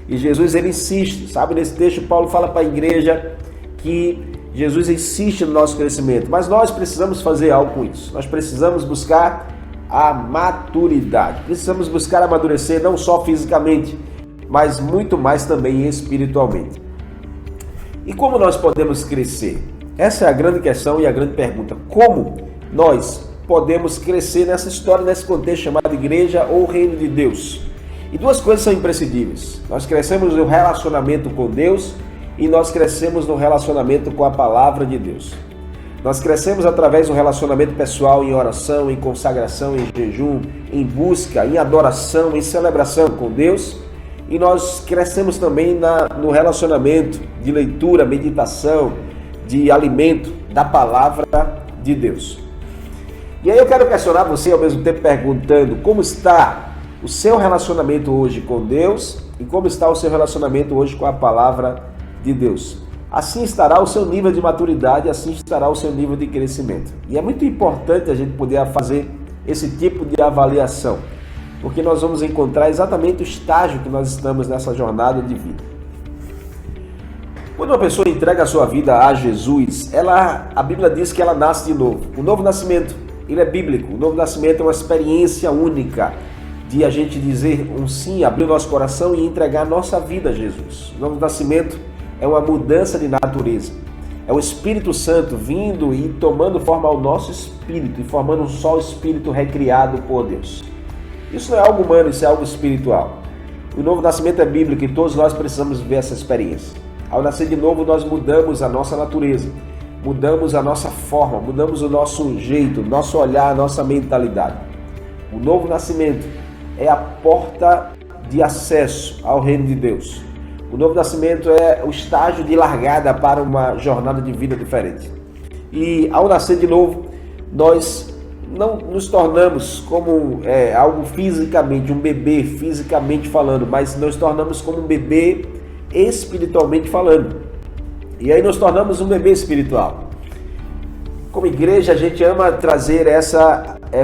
E Jesus ele insiste, sabe? Nesse texto Paulo fala para a igreja que Jesus insiste no nosso crescimento, mas nós precisamos fazer algo com isso. Nós precisamos buscar a maturidade, precisamos buscar amadurecer não só fisicamente, mas muito mais também espiritualmente. E como nós podemos crescer? Essa é a grande questão e a grande pergunta. Como nós podemos crescer nessa história, nesse contexto chamado igreja ou reino de Deus? E 2 coisas são imprescindíveis. Nós crescemos no relacionamento com Deus e nós crescemos no relacionamento com a palavra de Deus. Nós crescemos através do relacionamento pessoal em oração, em consagração, em jejum, em busca, em adoração, em celebração com Deus. E nós crescemos também no relacionamento de leitura, meditação, de alimento da palavra de Deus. E aí eu quero questionar você ao mesmo tempo perguntando como está o seu relacionamento hoje com Deus e como está o seu relacionamento hoje com a palavra de Deus. Assim estará o seu nível de maturidade, assim estará o seu nível de crescimento. E é muito importante a gente poder fazer esse tipo de avaliação, porque nós vamos encontrar exatamente o estágio que nós estamos nessa jornada de vida. Quando uma pessoa entrega a sua vida a Jesus, a Bíblia diz que ela nasce de novo. O novo nascimento, ele é bíblico. O novo nascimento é uma experiência única de a gente dizer um sim, abrir o nosso coração e entregar a nossa vida a Jesus. O novo nascimento é uma mudança de natureza. É o Espírito Santo vindo e tomando forma ao nosso espírito e formando um só espírito recriado por Deus. Isso não é algo humano, isso é algo espiritual. O novo nascimento é bíblico e todos nós precisamos ver essa experiência. Ao nascer de novo, nós mudamos a nossa natureza, mudamos a nossa forma, mudamos o nosso jeito, o nosso olhar, a nossa mentalidade. O novo nascimento é a porta de acesso ao reino de Deus. O novo nascimento é o estágio de largada para uma jornada de vida diferente. E ao nascer de novo, nós não nos tornamos como algo fisicamente, um bebê fisicamente falando, mas nos tornamos como um bebê espiritualmente falando. E aí nos tornamos um bebê espiritual. Como igreja, a gente ama trazer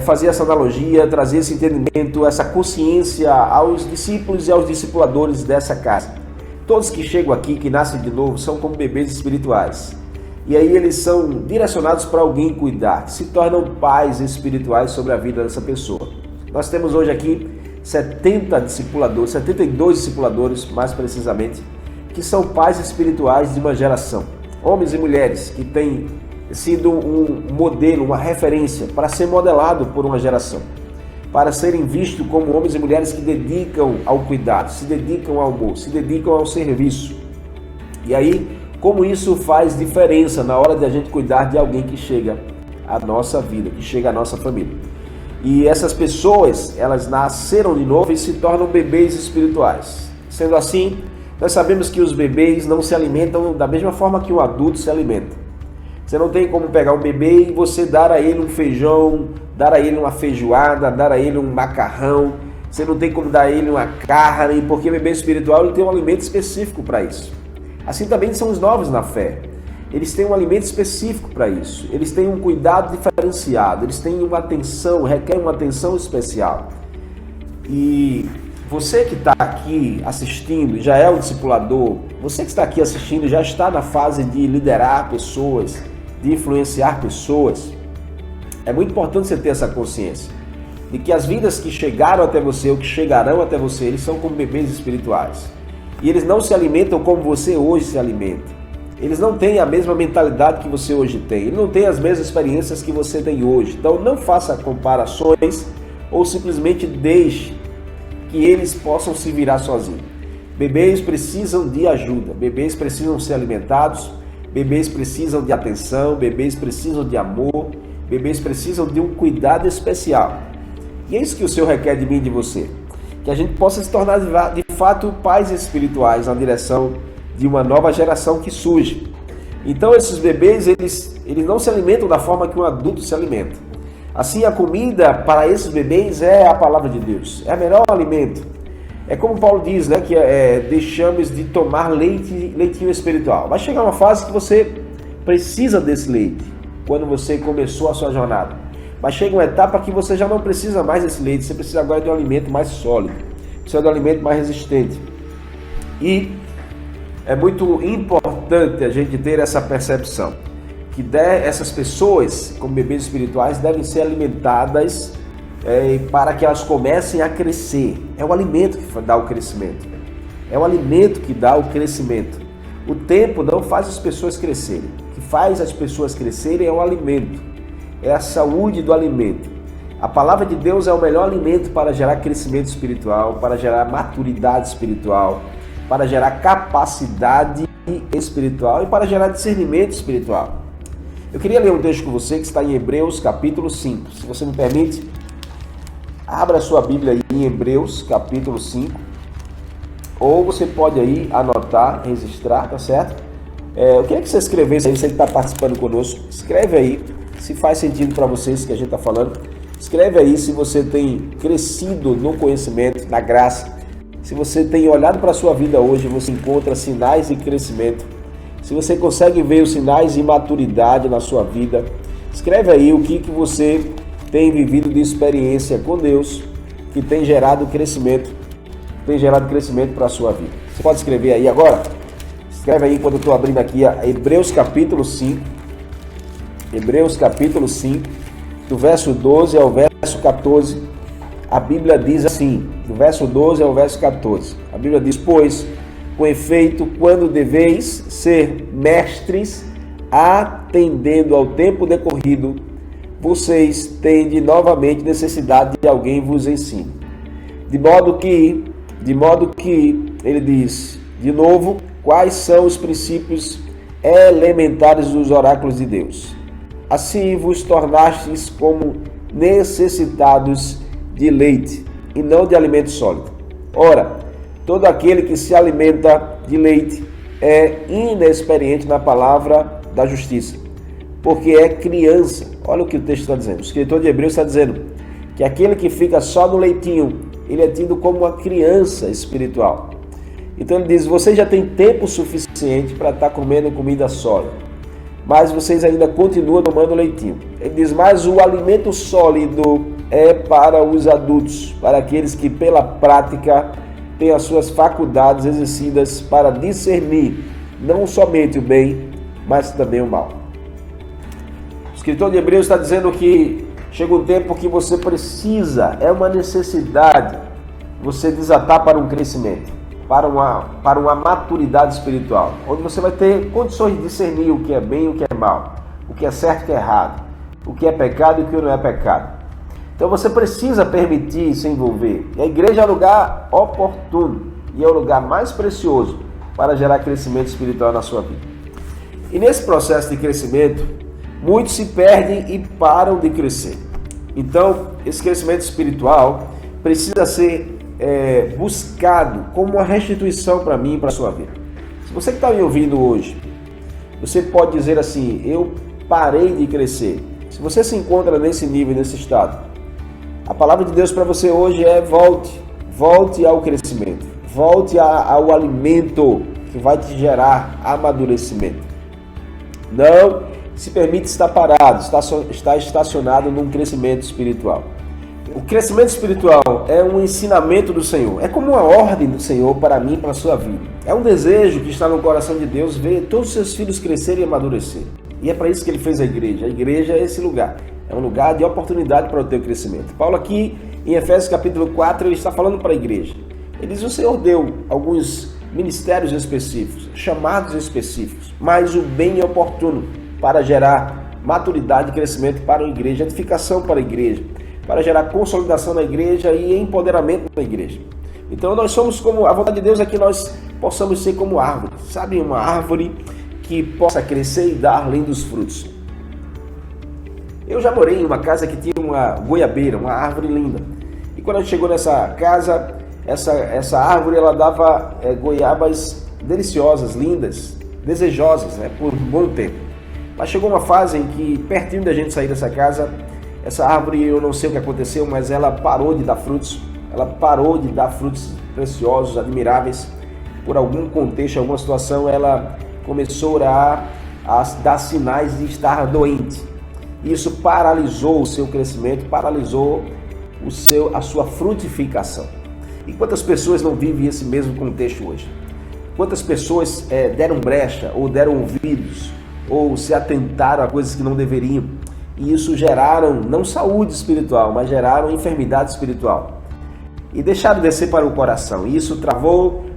fazer essa analogia, trazer esse entendimento, essa consciência aos discípulos e aos discipuladores dessa casa. Todos que chegam aqui, que nascem de novo, são como bebês espirituais. E aí eles são direcionados para alguém cuidar, se tornam pais espirituais sobre a vida dessa pessoa. Nós temos hoje aqui 70 discipuladores, 72 discipuladores mais precisamente, que são pais espirituais de uma geração. Homens e mulheres que têm sido um modelo, uma referência para ser modelado por uma geração. Para serem vistos como homens e mulheres que dedicam ao cuidado, se dedicam ao amor, se dedicam ao serviço. E aí, como isso faz diferença na hora de a gente cuidar de alguém que chega à nossa vida, que chega à nossa família. E essas pessoas, elas nasceram de novo e se tornam bebês espirituais. Sendo assim, nós sabemos que os bebês não se alimentam da mesma forma que um adulto se alimenta. Você não tem como pegar um bebê e você dar a ele um feijão, dar a ele uma feijoada, dar a ele um macarrão. Você não tem como dar a ele uma carne, porque o bebê espiritual ele tem um alimento específico para isso. Assim também são os novos na fé. Eles têm um alimento específico para isso. Eles têm um cuidado diferenciado. Eles têm uma atenção, requer uma atenção especial. E você que está aqui assistindo, já é um discipulador, você que está aqui assistindo, já está na fase de liderar pessoas, de influenciar pessoas. É muito importante você ter essa consciência de que as vidas que chegaram até você, ou que chegarão até você, eles são como bebês espirituais. E eles não se alimentam como você hoje se alimenta. Eles não têm a mesma mentalidade que você hoje tem. Eles não têm as mesmas experiências que você tem hoje. Então não faça comparações ou simplesmente deixe que eles possam se virar sozinhos. Bebês precisam de ajuda. Bebês precisam ser alimentados. Bebês precisam de atenção. Bebês precisam de amor. Bebês precisam de um cuidado especial. E é isso que o Senhor requer de mim e de você. Que a gente possa se tornar de fato pais espirituais na direção de uma nova geração que surge. Então esses bebês, eles não se alimentam da forma que um adulto se alimenta. Assim, a comida para esses bebês é a palavra de Deus. É o melhor alimento. É como Paulo diz, né, que deixamos de tomar leitinho espiritual. Vai chegar uma fase que você precisa desse leite, quando você começou a sua jornada. Mas chega uma etapa que você já não precisa mais desse leite, você precisa agora de um alimento mais sólido, precisa de um alimento mais resistente. E é muito importante a gente ter essa percepção, que essas pessoas, como bebês espirituais, devem ser alimentadas para que elas comecem a crescer. É o alimento que dá o crescimento. É o alimento que dá o crescimento. O tempo não faz as pessoas crescerem. O que faz as pessoas crescerem é o alimento. É a saúde do alimento. A palavra de Deus é o melhor alimento para gerar crescimento espiritual, para gerar maturidade espiritual, para gerar capacidade espiritual e para gerar discernimento espiritual. Eu queria ler um texto com você que está em Hebreus capítulo 5. Se você me permite, abra sua Bíblia aí em Hebreus capítulo 5. Ou você pode aí anotar, registrar, tá certo? Eu queria que você escrevesse aí, você que está participando conosco, escreve aí, se faz sentido para vocês que a gente está falando. Escreve aí se você tem crescido no conhecimento, na graça. Se você tem olhado para a sua vida hoje, você encontra sinais de crescimento. Se você consegue ver os sinais de maturidade na sua vida, escreve aí o que você tem vivido de experiência com Deus, que tem gerado crescimento para a sua vida. Você pode escrever aí agora? Escreve aí quando eu estou abrindo aqui Hebreus capítulo 5. Hebreus capítulo 5, do verso 12 ao verso 14. A Bíblia diz assim, do verso 12 ao verso 14. A Bíblia diz: pois, com efeito, quando deveis ser mestres, atendendo ao tempo decorrido, vocês têm novamente necessidade de alguém vos ensine. De modo que, ele diz, de novo, quais são os princípios elementares dos oráculos de Deus. Assim vos tornastes como necessitados de leite, e não de alimento sólido. Ora, todo aquele que se alimenta de leite é inexperiente na palavra da justiça, porque é criança. Olha o que o texto está dizendo. O escritor de Hebreus está dizendo que aquele que fica só no leitinho, ele é tido como uma criança espiritual. Então ele diz: vocês já têm tempo suficiente para estar comendo comida sólida, mas vocês ainda continuam tomando leitinho. Ele diz: mas o alimento sólido é para os adultos, para aqueles que pela prática têm as suas faculdades exercidas para discernir não somente o bem, mas também o mal. O escritor de Hebreus está dizendo que chega um tempo que você precisa, é uma necessidade, você desatar para um crescimento, para uma maturidade espiritual, onde você vai ter condições de discernir o que é bem e o que é mal, o que é certo e o que é errado, o que é pecado e o que não é pecado. Então você precisa permitir se envolver. E a igreja é o lugar oportuno e é o lugar mais precioso para gerar crescimento espiritual na sua vida. E nesse processo de crescimento, muitos se perdem e param de crescer. Então, esse crescimento espiritual precisa ser buscado como uma restituição para mim e para a sua vida. Se você que está me ouvindo hoje, você pode dizer assim: eu parei de crescer. Se você se encontra nesse nível, nesse estado, a palavra de Deus para você hoje é: volte ao crescimento, volte ao alimento que vai te gerar amadurecimento. Não se permite estar parado, estar estacionado num crescimento espiritual. O crescimento espiritual é um ensinamento do Senhor, é como uma ordem do Senhor para mim e para a sua vida. É um desejo que está no coração de Deus ver todos os seus filhos crescerem e amadurecer. E é para isso que ele fez a igreja. A igreja é esse lugar, é um lugar de oportunidade para o teu crescimento. Paulo aqui em Efésios capítulo 4, ele está falando para a igreja. Ele diz: o Senhor deu alguns ministérios específicos, chamados específicos, mas o bem é oportuno para gerar maturidade e crescimento para a igreja, edificação para a igreja, para gerar consolidação na igreja e empoderamento na igreja. Então nós somos como, a vontade de Deus é que nós possamos ser como árvore, sabe? Uma árvore que possa crescer e dar lindos frutos. Eu já morei em uma casa que tinha uma goiabeira, uma árvore linda. E quando a gente chegou nessa casa, essa árvore ela dava goiabas deliciosas, lindas, desejosas, né, por um bom tempo. Mas chegou uma fase em que, pertinho da gente sair dessa casa, essa árvore, eu não sei o que aconteceu, mas ela parou de dar frutos. Ela parou de dar frutos preciosos, admiráveis. Por algum contexto, alguma situação, ela começou a dar sinais de estar doente. Isso paralisou o seu crescimento, paralisou a sua frutificação. E quantas pessoas não vivem esse mesmo contexto hoje? Quantas pessoas deram brecha, ou deram ouvidos, ou se atentaram a coisas que não deveriam? E isso geraram não saúde espiritual, mas geraram enfermidade espiritual. E deixaram descer para o coração. E isso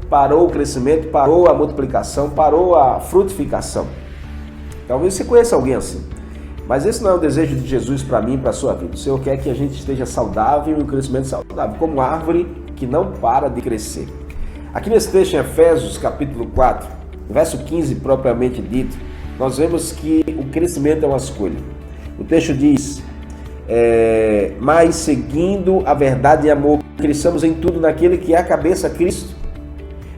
parou o crescimento, parou a multiplicação, parou a frutificação. Talvez você conheça alguém assim. Mas esse não é o desejo de Jesus para mim e para a sua vida. O Senhor quer que a gente esteja saudável e um crescimento saudável, como árvore que não para de crescer. Aqui nesse texto em Efésios capítulo 4, verso 15 propriamente dito, nós vemos que o crescimento é uma escolha. O texto diz: mas seguindo a verdade e amor, cresçamos em tudo naquele que é a cabeça, Cristo,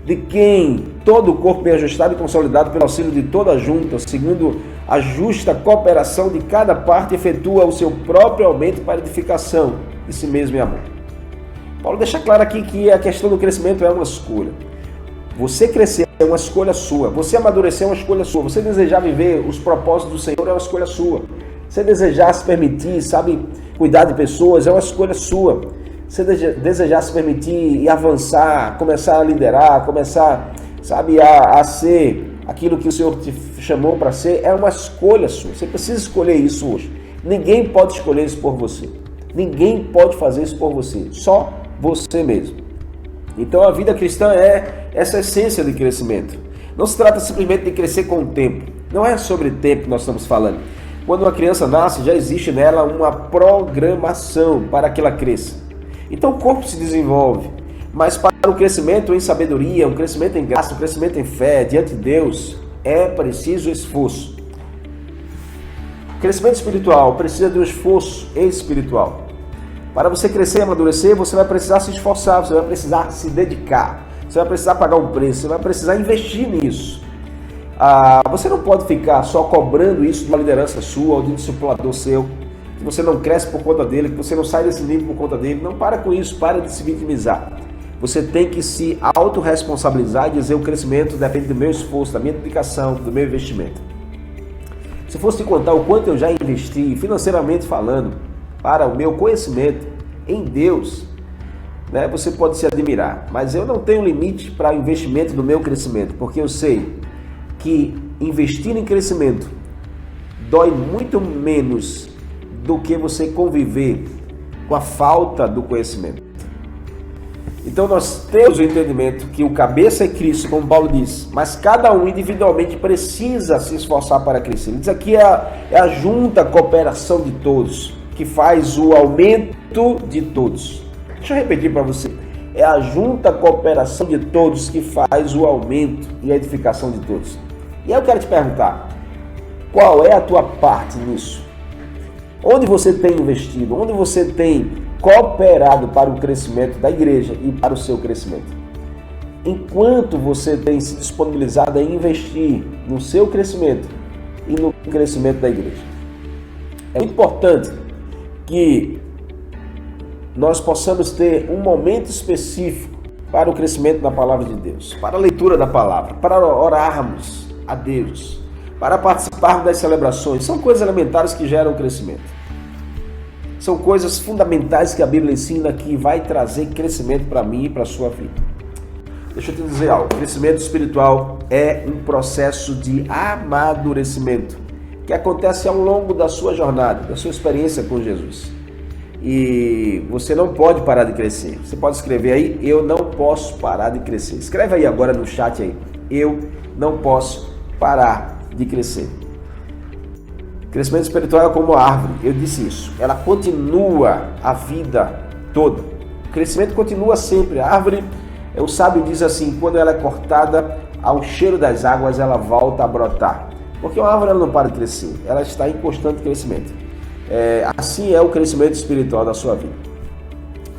de quem todo o corpo é ajustado e consolidado pelo auxílio de toda a junta, segundo a justa cooperação de cada parte, efetua o seu próprio aumento para edificação de si mesmo em amor. Paulo deixa claro aqui que a questão do crescimento é uma escolha. Você crescer é uma escolha sua, você amadurecer é uma escolha sua, você desejar viver os propósitos do Senhor é uma escolha sua, você desejar se permitir, cuidar de pessoas é uma escolha sua, você desejar se permitir e avançar, começar a liderar, começar, a ser aquilo que o Senhor te chamou para ser, é uma escolha sua. Você precisa escolher isso hoje. Ninguém pode escolher isso por você. Ninguém pode fazer isso por você. Só você mesmo. Então a vida cristã é essa essência de crescimento. Não se trata simplesmente de crescer com o tempo. Não é sobre tempo que nós estamos falando. Quando uma criança nasce, já existe nela uma programação para que ela cresça. Então o corpo se desenvolve. Mas para o crescimento em sabedoria, um crescimento em graça, um crescimento em fé diante de Deus, é preciso esforço. O crescimento espiritual precisa de um esforço espiritual. Para você crescer e amadurecer, você vai precisar se esforçar, você vai precisar se dedicar, você vai precisar pagar um preço, você vai precisar investir nisso. Você não pode ficar só cobrando isso de uma liderança sua ou de um discipulador seu, que você não cresce por conta dele, que você não sai desse nível por conta dele. Não para com isso, para de se vitimizar. Você tem que se autorresponsabilizar e dizer: o crescimento depende do meu esforço, da minha dedicação, do meu investimento. Se fosse te contar o quanto eu já investi, financeiramente falando, para o meu conhecimento em Deus, né, você pode se admirar. Mas eu não tenho limite para o investimento do meu crescimento, porque eu sei que investir em crescimento dói muito menos do que você conviver com a falta do conhecimento. Então nós temos o entendimento que o cabeça é Cristo, como Paulo diz, mas cada um individualmente precisa se esforçar para crescer. Ele diz aqui é a junta cooperação de todos, que faz o aumento de todos. Deixa eu repetir para você. É a junta cooperação de todos que faz o aumento e a edificação de todos. E aí eu quero te perguntar, qual é a tua parte nisso? Onde você tem investido? Onde você tem cooperado para o crescimento da igreja e para o seu crescimento? Enquanto você tem se disponibilizado a investir no seu crescimento e no crescimento da igreja. É muito importante que nós possamos ter um momento específico para o crescimento na palavra de Deus, para a leitura da palavra, para orarmos a Deus, para participarmos das celebrações. São coisas elementares que geram crescimento. São coisas fundamentais que a Bíblia ensina que vai trazer crescimento para mim e para a sua vida. Deixa eu te dizer algo. O crescimento espiritual é um processo de amadurecimento que acontece ao longo da sua jornada, da sua experiência com Jesus. E você não pode parar de crescer. Você pode escrever aí, eu não posso parar de crescer. Escreve aí agora no chat aí, eu não posso parar de crescer. Crescimento espiritual é como a árvore, eu disse isso. Ela continua a vida toda. O crescimento continua sempre. A árvore, o sábio diz assim, quando ela é cortada, ao cheiro das águas ela volta a brotar. Porque uma árvore ela não para de crescer, ela está em constante crescimento. Assim é o crescimento espiritual da sua vida.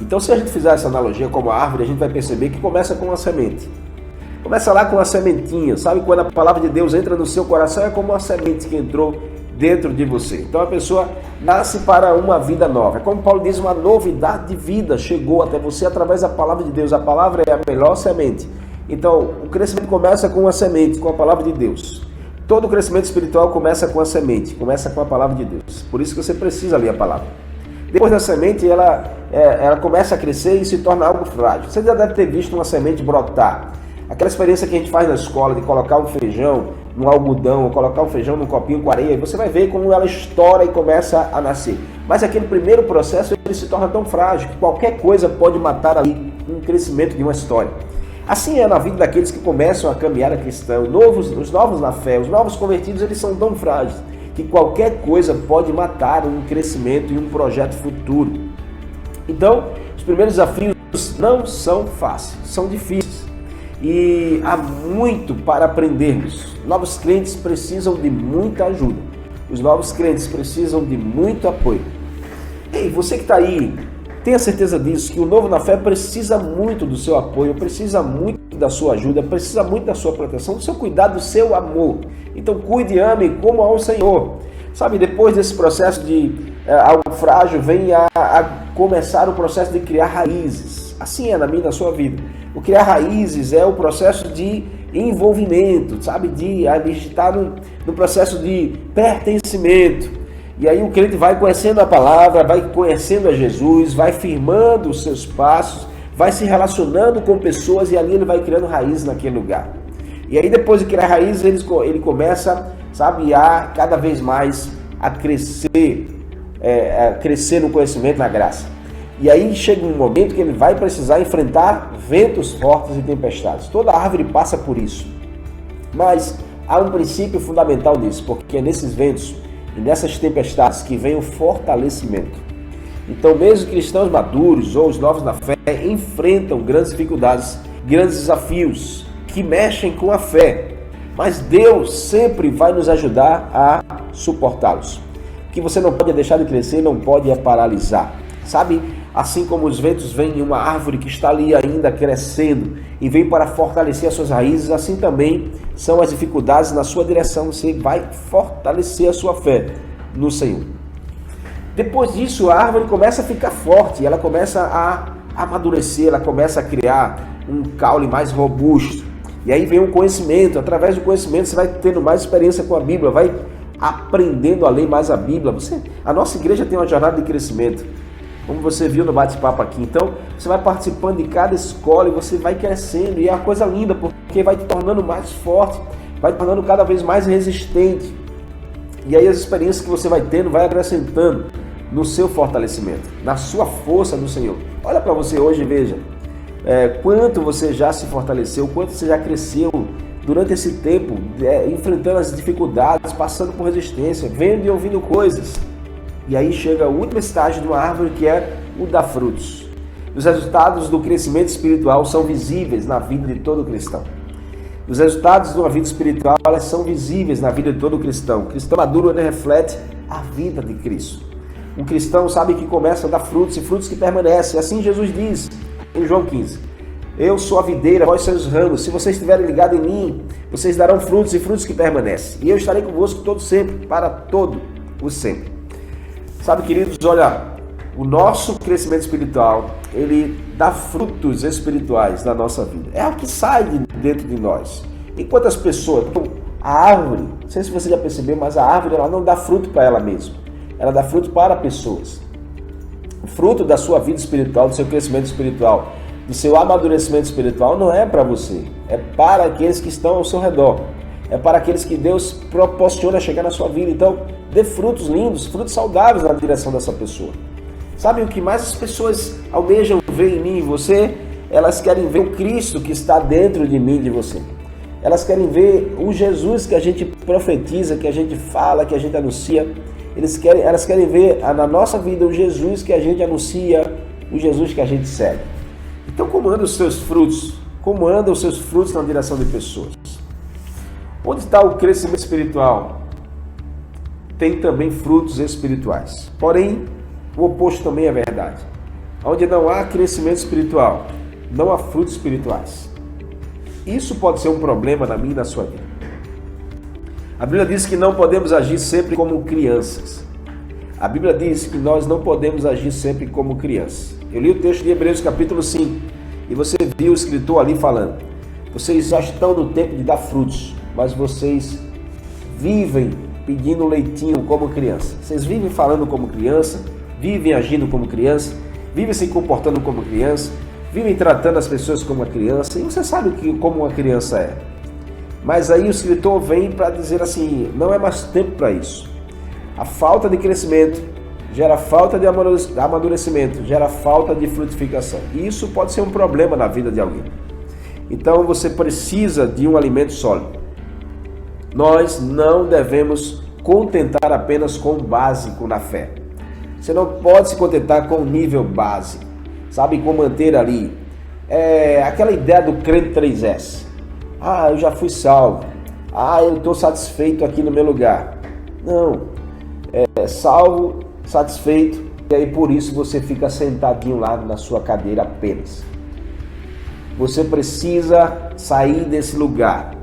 Então, se a gente fizer essa analogia como a árvore, a gente vai perceber que começa com uma semente. Começa lá com uma sementinha, sabe? Quando a palavra de Deus entra no seu coração, é como uma semente que entrou dentro de você. Então, a pessoa nasce para uma vida nova. É como Paulo diz, uma novidade de vida chegou até você através da palavra de Deus. A palavra é a melhor semente. Então, o crescimento começa com uma semente, com a palavra de Deus. Todo crescimento espiritual começa com a semente, começa com a palavra de Deus. Por isso que você precisa ler a palavra. Depois da semente, ela começa a crescer e se torna algo frágil. Você já deve ter visto uma semente brotar. Aquela experiência que a gente faz na escola de colocar um feijão no algodão, ou colocar um feijão num copinho com areia, e você vai ver como ela estoura e começa a nascer. Mas aquele primeiro processo, ele se torna tão frágil que qualquer coisa pode matar ali um crescimento de uma história. Assim é na vida daqueles que começam a caminhar a cristão, os novos na fé, os novos convertidos, eles são tão frágeis que qualquer coisa pode matar um crescimento e um projeto futuro. Então, os primeiros desafios não são fáceis, são difíceis. E há muito para aprendermos. Novos crentes precisam de muita ajuda. Os novos crentes precisam de muito apoio. Ei, você que está aí, tenha certeza disso, que o novo na fé precisa muito do seu apoio, precisa muito da sua ajuda, precisa muito da sua proteção, do seu cuidado, do seu amor. Então cuide e ame como ao Senhor. Sabe, depois desse processo de algo frágil, vem a começar o processo de criar raízes. Assim é na minha e na sua vida. O criar raízes é o processo de envolvimento, sabe, de estar no processo de pertencimento. E aí o crente vai conhecendo a palavra, vai conhecendo a Jesus, vai firmando os seus passos, vai se relacionando com pessoas e ali ele vai criando raízes naquele lugar. E aí depois de criar raízes, ele começa, sabe, a cada vez mais a crescer no conhecimento, na graça. E aí chega um momento que ele vai precisar enfrentar ventos fortes e tempestades. Toda árvore passa por isso. Mas há um princípio fundamental nisso, porque é nesses ventos e nessas tempestades que vem o fortalecimento. Então, mesmo cristãos maduros ou os novos na fé enfrentam grandes dificuldades, grandes desafios que mexem com a fé. Mas Deus sempre vai nos ajudar a suportá-los. O que você não pode deixar de crescer, não pode paralisar. Sabe, assim como os ventos vêm em uma árvore que está ali ainda crescendo e vem para fortalecer as suas raízes, assim também são as dificuldades na sua direção. Você vai fortalecer a sua fé no Senhor. Depois disso, a árvore começa a ficar forte, ela começa a amadurecer, ela começa a criar um caule mais robusto. E aí vem o conhecimento. Através do conhecimento você vai tendo mais experiência com a Bíblia, vai aprendendo a ler mais a Bíblia. A nossa igreja tem uma jornada de crescimento, como você viu no bate-papo aqui. Então, você vai participando de cada escola e você vai crescendo. E é uma coisa linda, porque vai te tornando mais forte, vai te tornando cada vez mais resistente. E aí as experiências que você vai tendo, vai acrescentando no seu fortalecimento, na sua força do Senhor. Olha para você hoje e veja quanto você já se fortaleceu, quanto você já cresceu durante esse tempo, enfrentando as dificuldades, passando por resistência, vendo e ouvindo coisas. E aí chega o último estágio de uma árvore, que é o dar frutos. Os resultados do crescimento espiritual são visíveis na vida de todo cristão. Os resultados de uma vida espiritual, elas são visíveis na vida de todo cristão. O cristão maduro, ele reflete a vida de Cristo. O cristão sabe que começa a dar frutos e frutos que permanecem. Assim Jesus diz em João 15: eu sou a videira, vós sois os ramos. Se vocês estiverem ligados em mim, vocês darão frutos e frutos que permanecem. E eu estarei convosco todo sempre, para todo o sempre. Sabe, queridos, olha, O nosso crescimento espiritual, ele dá frutos espirituais na nossa vida. É o que sai de dentro de nós. Enquanto as pessoas, a árvore, não sei se você já percebeu, mas a árvore ela não dá fruto para ela mesma. Ela dá fruto para pessoas. O fruto da sua vida espiritual, do seu crescimento espiritual, do seu amadurecimento espiritual não é para você. É para aqueles que estão ao seu redor. É para aqueles que Deus proporciona chegar na sua vida. Então, dê frutos lindos, frutos saudáveis na direção dessa pessoa. Sabe o que mais as pessoas almejam ver em mim e você? Elas querem ver o Cristo que está dentro de mim e de você. Elas querem ver o Jesus que a gente profetiza, que a gente fala, que a gente anuncia. Elas querem ver na nossa vida o Jesus que a gente anuncia, o Jesus que a gente segue. Então, como andam os seus frutos? Como andam os seus frutos na direção de pessoas? Onde está o crescimento espiritual? Tem também frutos espirituais. Porém, o oposto também é verdade. Onde não há crescimento espiritual, não há frutos espirituais. Isso pode ser um problema na minha e na sua vida. A Bíblia diz que não podemos agir sempre como crianças. A Bíblia diz que nós não podemos agir sempre como crianças. Eu li o texto de Hebreus capítulo 5 e você viu o escritor ali falando: vocês já estão no tempo de dar frutos, mas vocês vivem pedindo leitinho como criança. Vocês vivem falando como criança, vivem agindo como criança, vivem se comportando como criança, vivem tratando as pessoas como uma criança, e você sabe como uma criança é. Mas aí o escritor vem para dizer assim: não é mais tempo para isso. A falta de crescimento gera falta de amadurecimento, gera falta de frutificação. E isso pode ser um problema na vida de alguém. Então você precisa de um alimento sólido. Nós não devemos contentar apenas com o básico na fé. Você não pode se contentar com o nível básico, sabe, com manter ali. Aquela ideia do crente 3S. Eu já fui salvo. Eu estou satisfeito aqui no meu lugar. Não. Salvo, satisfeito, e aí por isso você fica sentadinho lá na sua cadeira apenas. Você precisa sair desse lugar.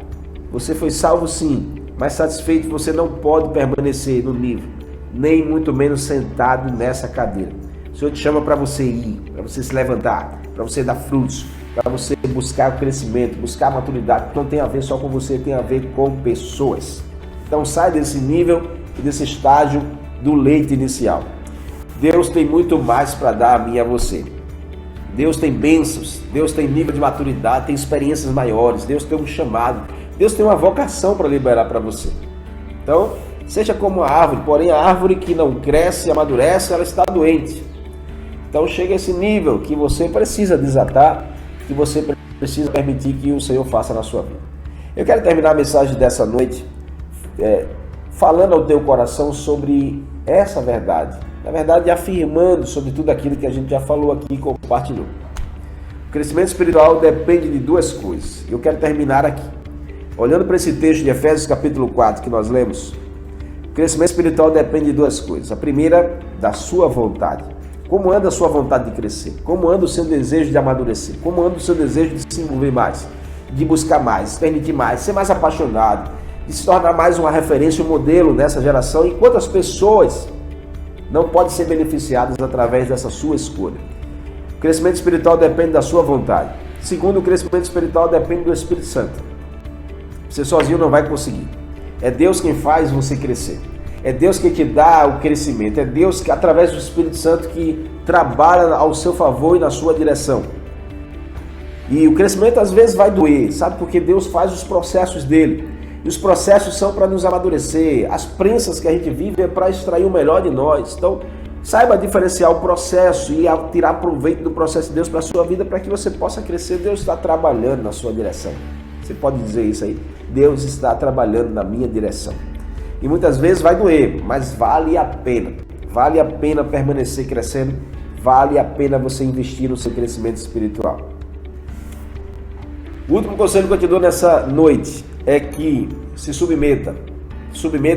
Você foi salvo sim, mas satisfeito você não pode permanecer no nível, nem muito menos sentado nessa cadeira. O Senhor te chama para você ir, para você se levantar, para você dar frutos, para você buscar o crescimento, buscar a maturidade, que não tem a ver só com você, tem a ver com pessoas. Então sai desse nível e desse estágio do leite inicial. Deus tem muito mais para dar a mim e a você. Deus tem bênçãos, Deus tem nível de maturidade, tem experiências maiores, Deus tem um chamado, Deus tem uma vocação para liberar para você. Então, seja como a árvore, porém a árvore que não cresce e amadurece, ela está doente. Então chega a esse nível que você precisa desatar, que você precisa permitir que o Senhor faça na sua vida. Eu quero terminar a mensagem dessa noite falando ao teu coração sobre essa verdade. Na verdade, afirmando sobre tudo aquilo que a gente já falou aqui e compartilhou. O crescimento espiritual depende de duas coisas. Eu quero terminar aqui. Olhando para esse texto de Efésios capítulo 4 que nós lemos, o crescimento espiritual depende de duas coisas. A primeira, da sua vontade. Como anda a sua vontade de crescer? Como anda o seu desejo de amadurecer? Como anda o seu desejo de se envolver mais? De buscar mais, permitir mais, ser mais apaixonado, de se tornar mais uma referência, um modelo nessa geração, e quantas pessoas não podem ser beneficiadas através dessa sua escolha. O crescimento espiritual depende da sua vontade. Segundo, o crescimento espiritual depende do Espírito Santo. Você sozinho não vai conseguir. É Deus quem faz você crescer. É Deus que te dá o crescimento. É Deus que, através do Espírito Santo, que trabalha ao seu favor e na sua direção. E o crescimento às vezes vai doer, sabe? Porque Deus faz os processos dele. E os processos são para nos amadurecer. As prensas que a gente vive é para extrair o melhor de nós. Então, saiba diferenciar o processo e tirar proveito do processo de Deus para a sua vida, para que você possa crescer. Deus está trabalhando na sua direção. Você pode dizer isso aí? Deus está trabalhando na minha direção. E muitas vezes vai doer, mas vale a pena. Vale a pena permanecer crescendo. Vale a pena você investir no seu crescimento espiritual. O último conselho que eu te dou nessa noite é que se submeta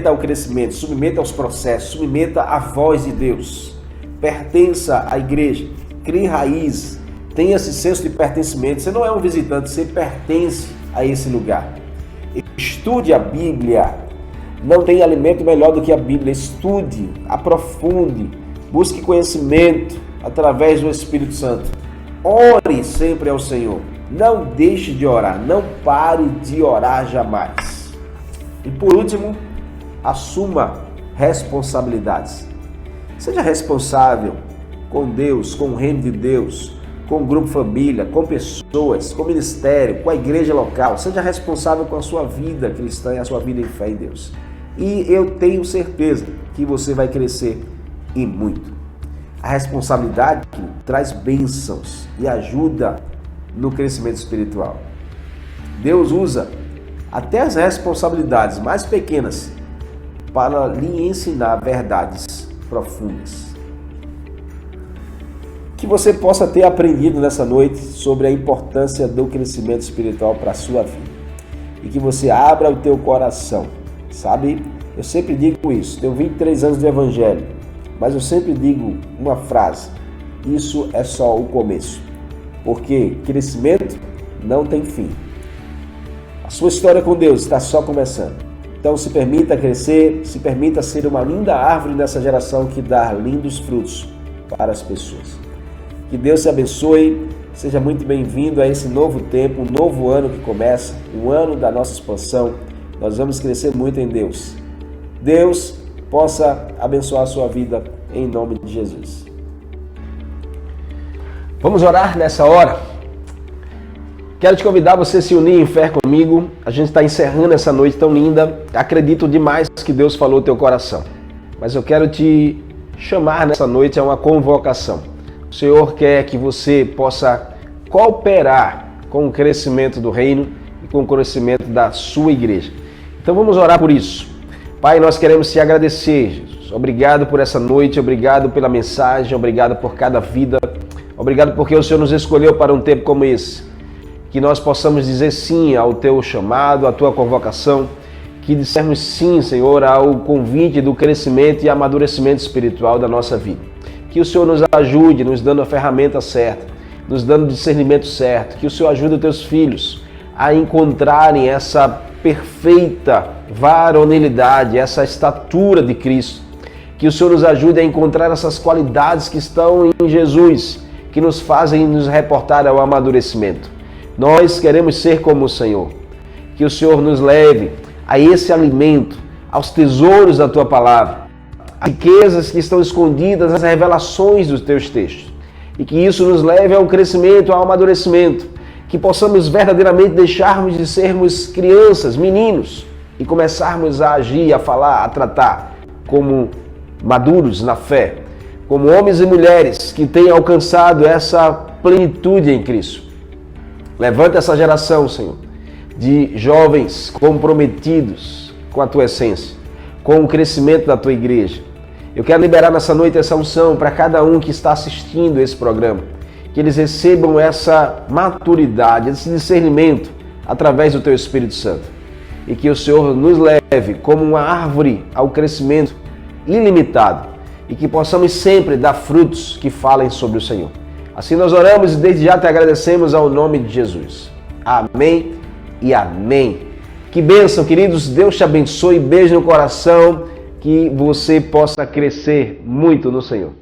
ao crescimento, submeta aos processos, submeta à voz de Deus, pertença à igreja, crie raiz, tenha esse senso de pertencimento. Você não é um visitante, você pertence a esse lugar. Estude a Bíblia, não tem alimento melhor do que a Bíblia. Estude, aprofunde, Busque conhecimento através do Espírito Santo. Ore sempre ao Senhor. Não deixe de orar. Não pare de orar jamais. E por último, assuma responsabilidades. Seja responsável com Deus, com o reino de Deus, com o grupo família, com pessoas, com o ministério, com a igreja local. Seja responsável com a sua vida cristã e a sua vida em fé em Deus. E eu tenho certeza que você vai crescer e muito. A responsabilidade traz bênçãos e ajuda no crescimento espiritual. Deus usa até as responsabilidades mais pequenas para lhe ensinar verdades profundas. Que você possa ter aprendido nessa noite sobre a importância do crescimento espiritual para a sua vida. E que você abra o teu coração. Sabe, eu sempre digo isso, tenho 23 anos de evangelho, mas eu sempre digo uma frase: isso é só o começo. Porque crescimento não tem fim. A sua história com Deus está só começando. Então se permita crescer, se permita ser uma linda árvore nessa geração que dá lindos frutos para as pessoas. Que Deus te abençoe, seja muito bem-vindo a esse novo tempo, um novo ano que começa, um ano da nossa expansão. Nós vamos crescer muito em Deus. Deus possa abençoar a sua vida em nome de Jesus. Vamos orar nessa hora. Quero te convidar a você se unir em fé comigo. A gente está encerrando essa noite tão linda. Acredito demais que Deus falou no teu coração. Mas eu quero te chamar nessa noite a uma convocação. O Senhor quer que você possa cooperar com o crescimento do reino e com o crescimento da sua igreja. Então vamos orar por isso. Pai, nós queremos te agradecer, Jesus. Obrigado por essa noite, obrigado pela mensagem, obrigado por cada vida. Obrigado porque o Senhor nos escolheu para um tempo como esse. Que nós possamos dizer sim ao teu chamado, à tua convocação. Que dissermos sim, Senhor, ao convite do crescimento e amadurecimento espiritual da nossa vida. Que o Senhor nos ajude, nos dando a ferramenta certa, nos dando o discernimento certo. Que o Senhor ajude os teus filhos a encontrarem essa perfeita varonilidade, essa estatura de Cristo. Que o Senhor nos ajude a encontrar essas qualidades que estão em Jesus, que nos fazem nos reportar ao amadurecimento. Nós queremos ser como o Senhor. Que o Senhor nos leve a esse alimento, aos tesouros da Tua Palavra, as riquezas que estão escondidas nas revelações dos Teus textos. E que isso nos leve ao crescimento, ao amadurecimento. Que possamos verdadeiramente deixarmos de sermos crianças, meninos, e começarmos a agir, a falar, a tratar como maduros na fé, como homens e mulheres que têm alcançado essa plenitude em Cristo. Levanta essa geração, Senhor, de jovens comprometidos com a Tua essência, com o crescimento da Tua igreja. Eu quero liberar nessa noite essa unção para cada um que está assistindo esse programa, que eles recebam essa maturidade, esse discernimento através do Teu Espírito Santo. E que o Senhor nos leve como uma árvore ao crescimento ilimitado e que possamos sempre dar frutos que falem sobre o Senhor. Assim nós oramos e desde já te agradecemos ao nome de Jesus. Amém e amém. Que bênção, queridos. Deus te abençoe. Beijo no coração. Que você possa crescer muito no Senhor.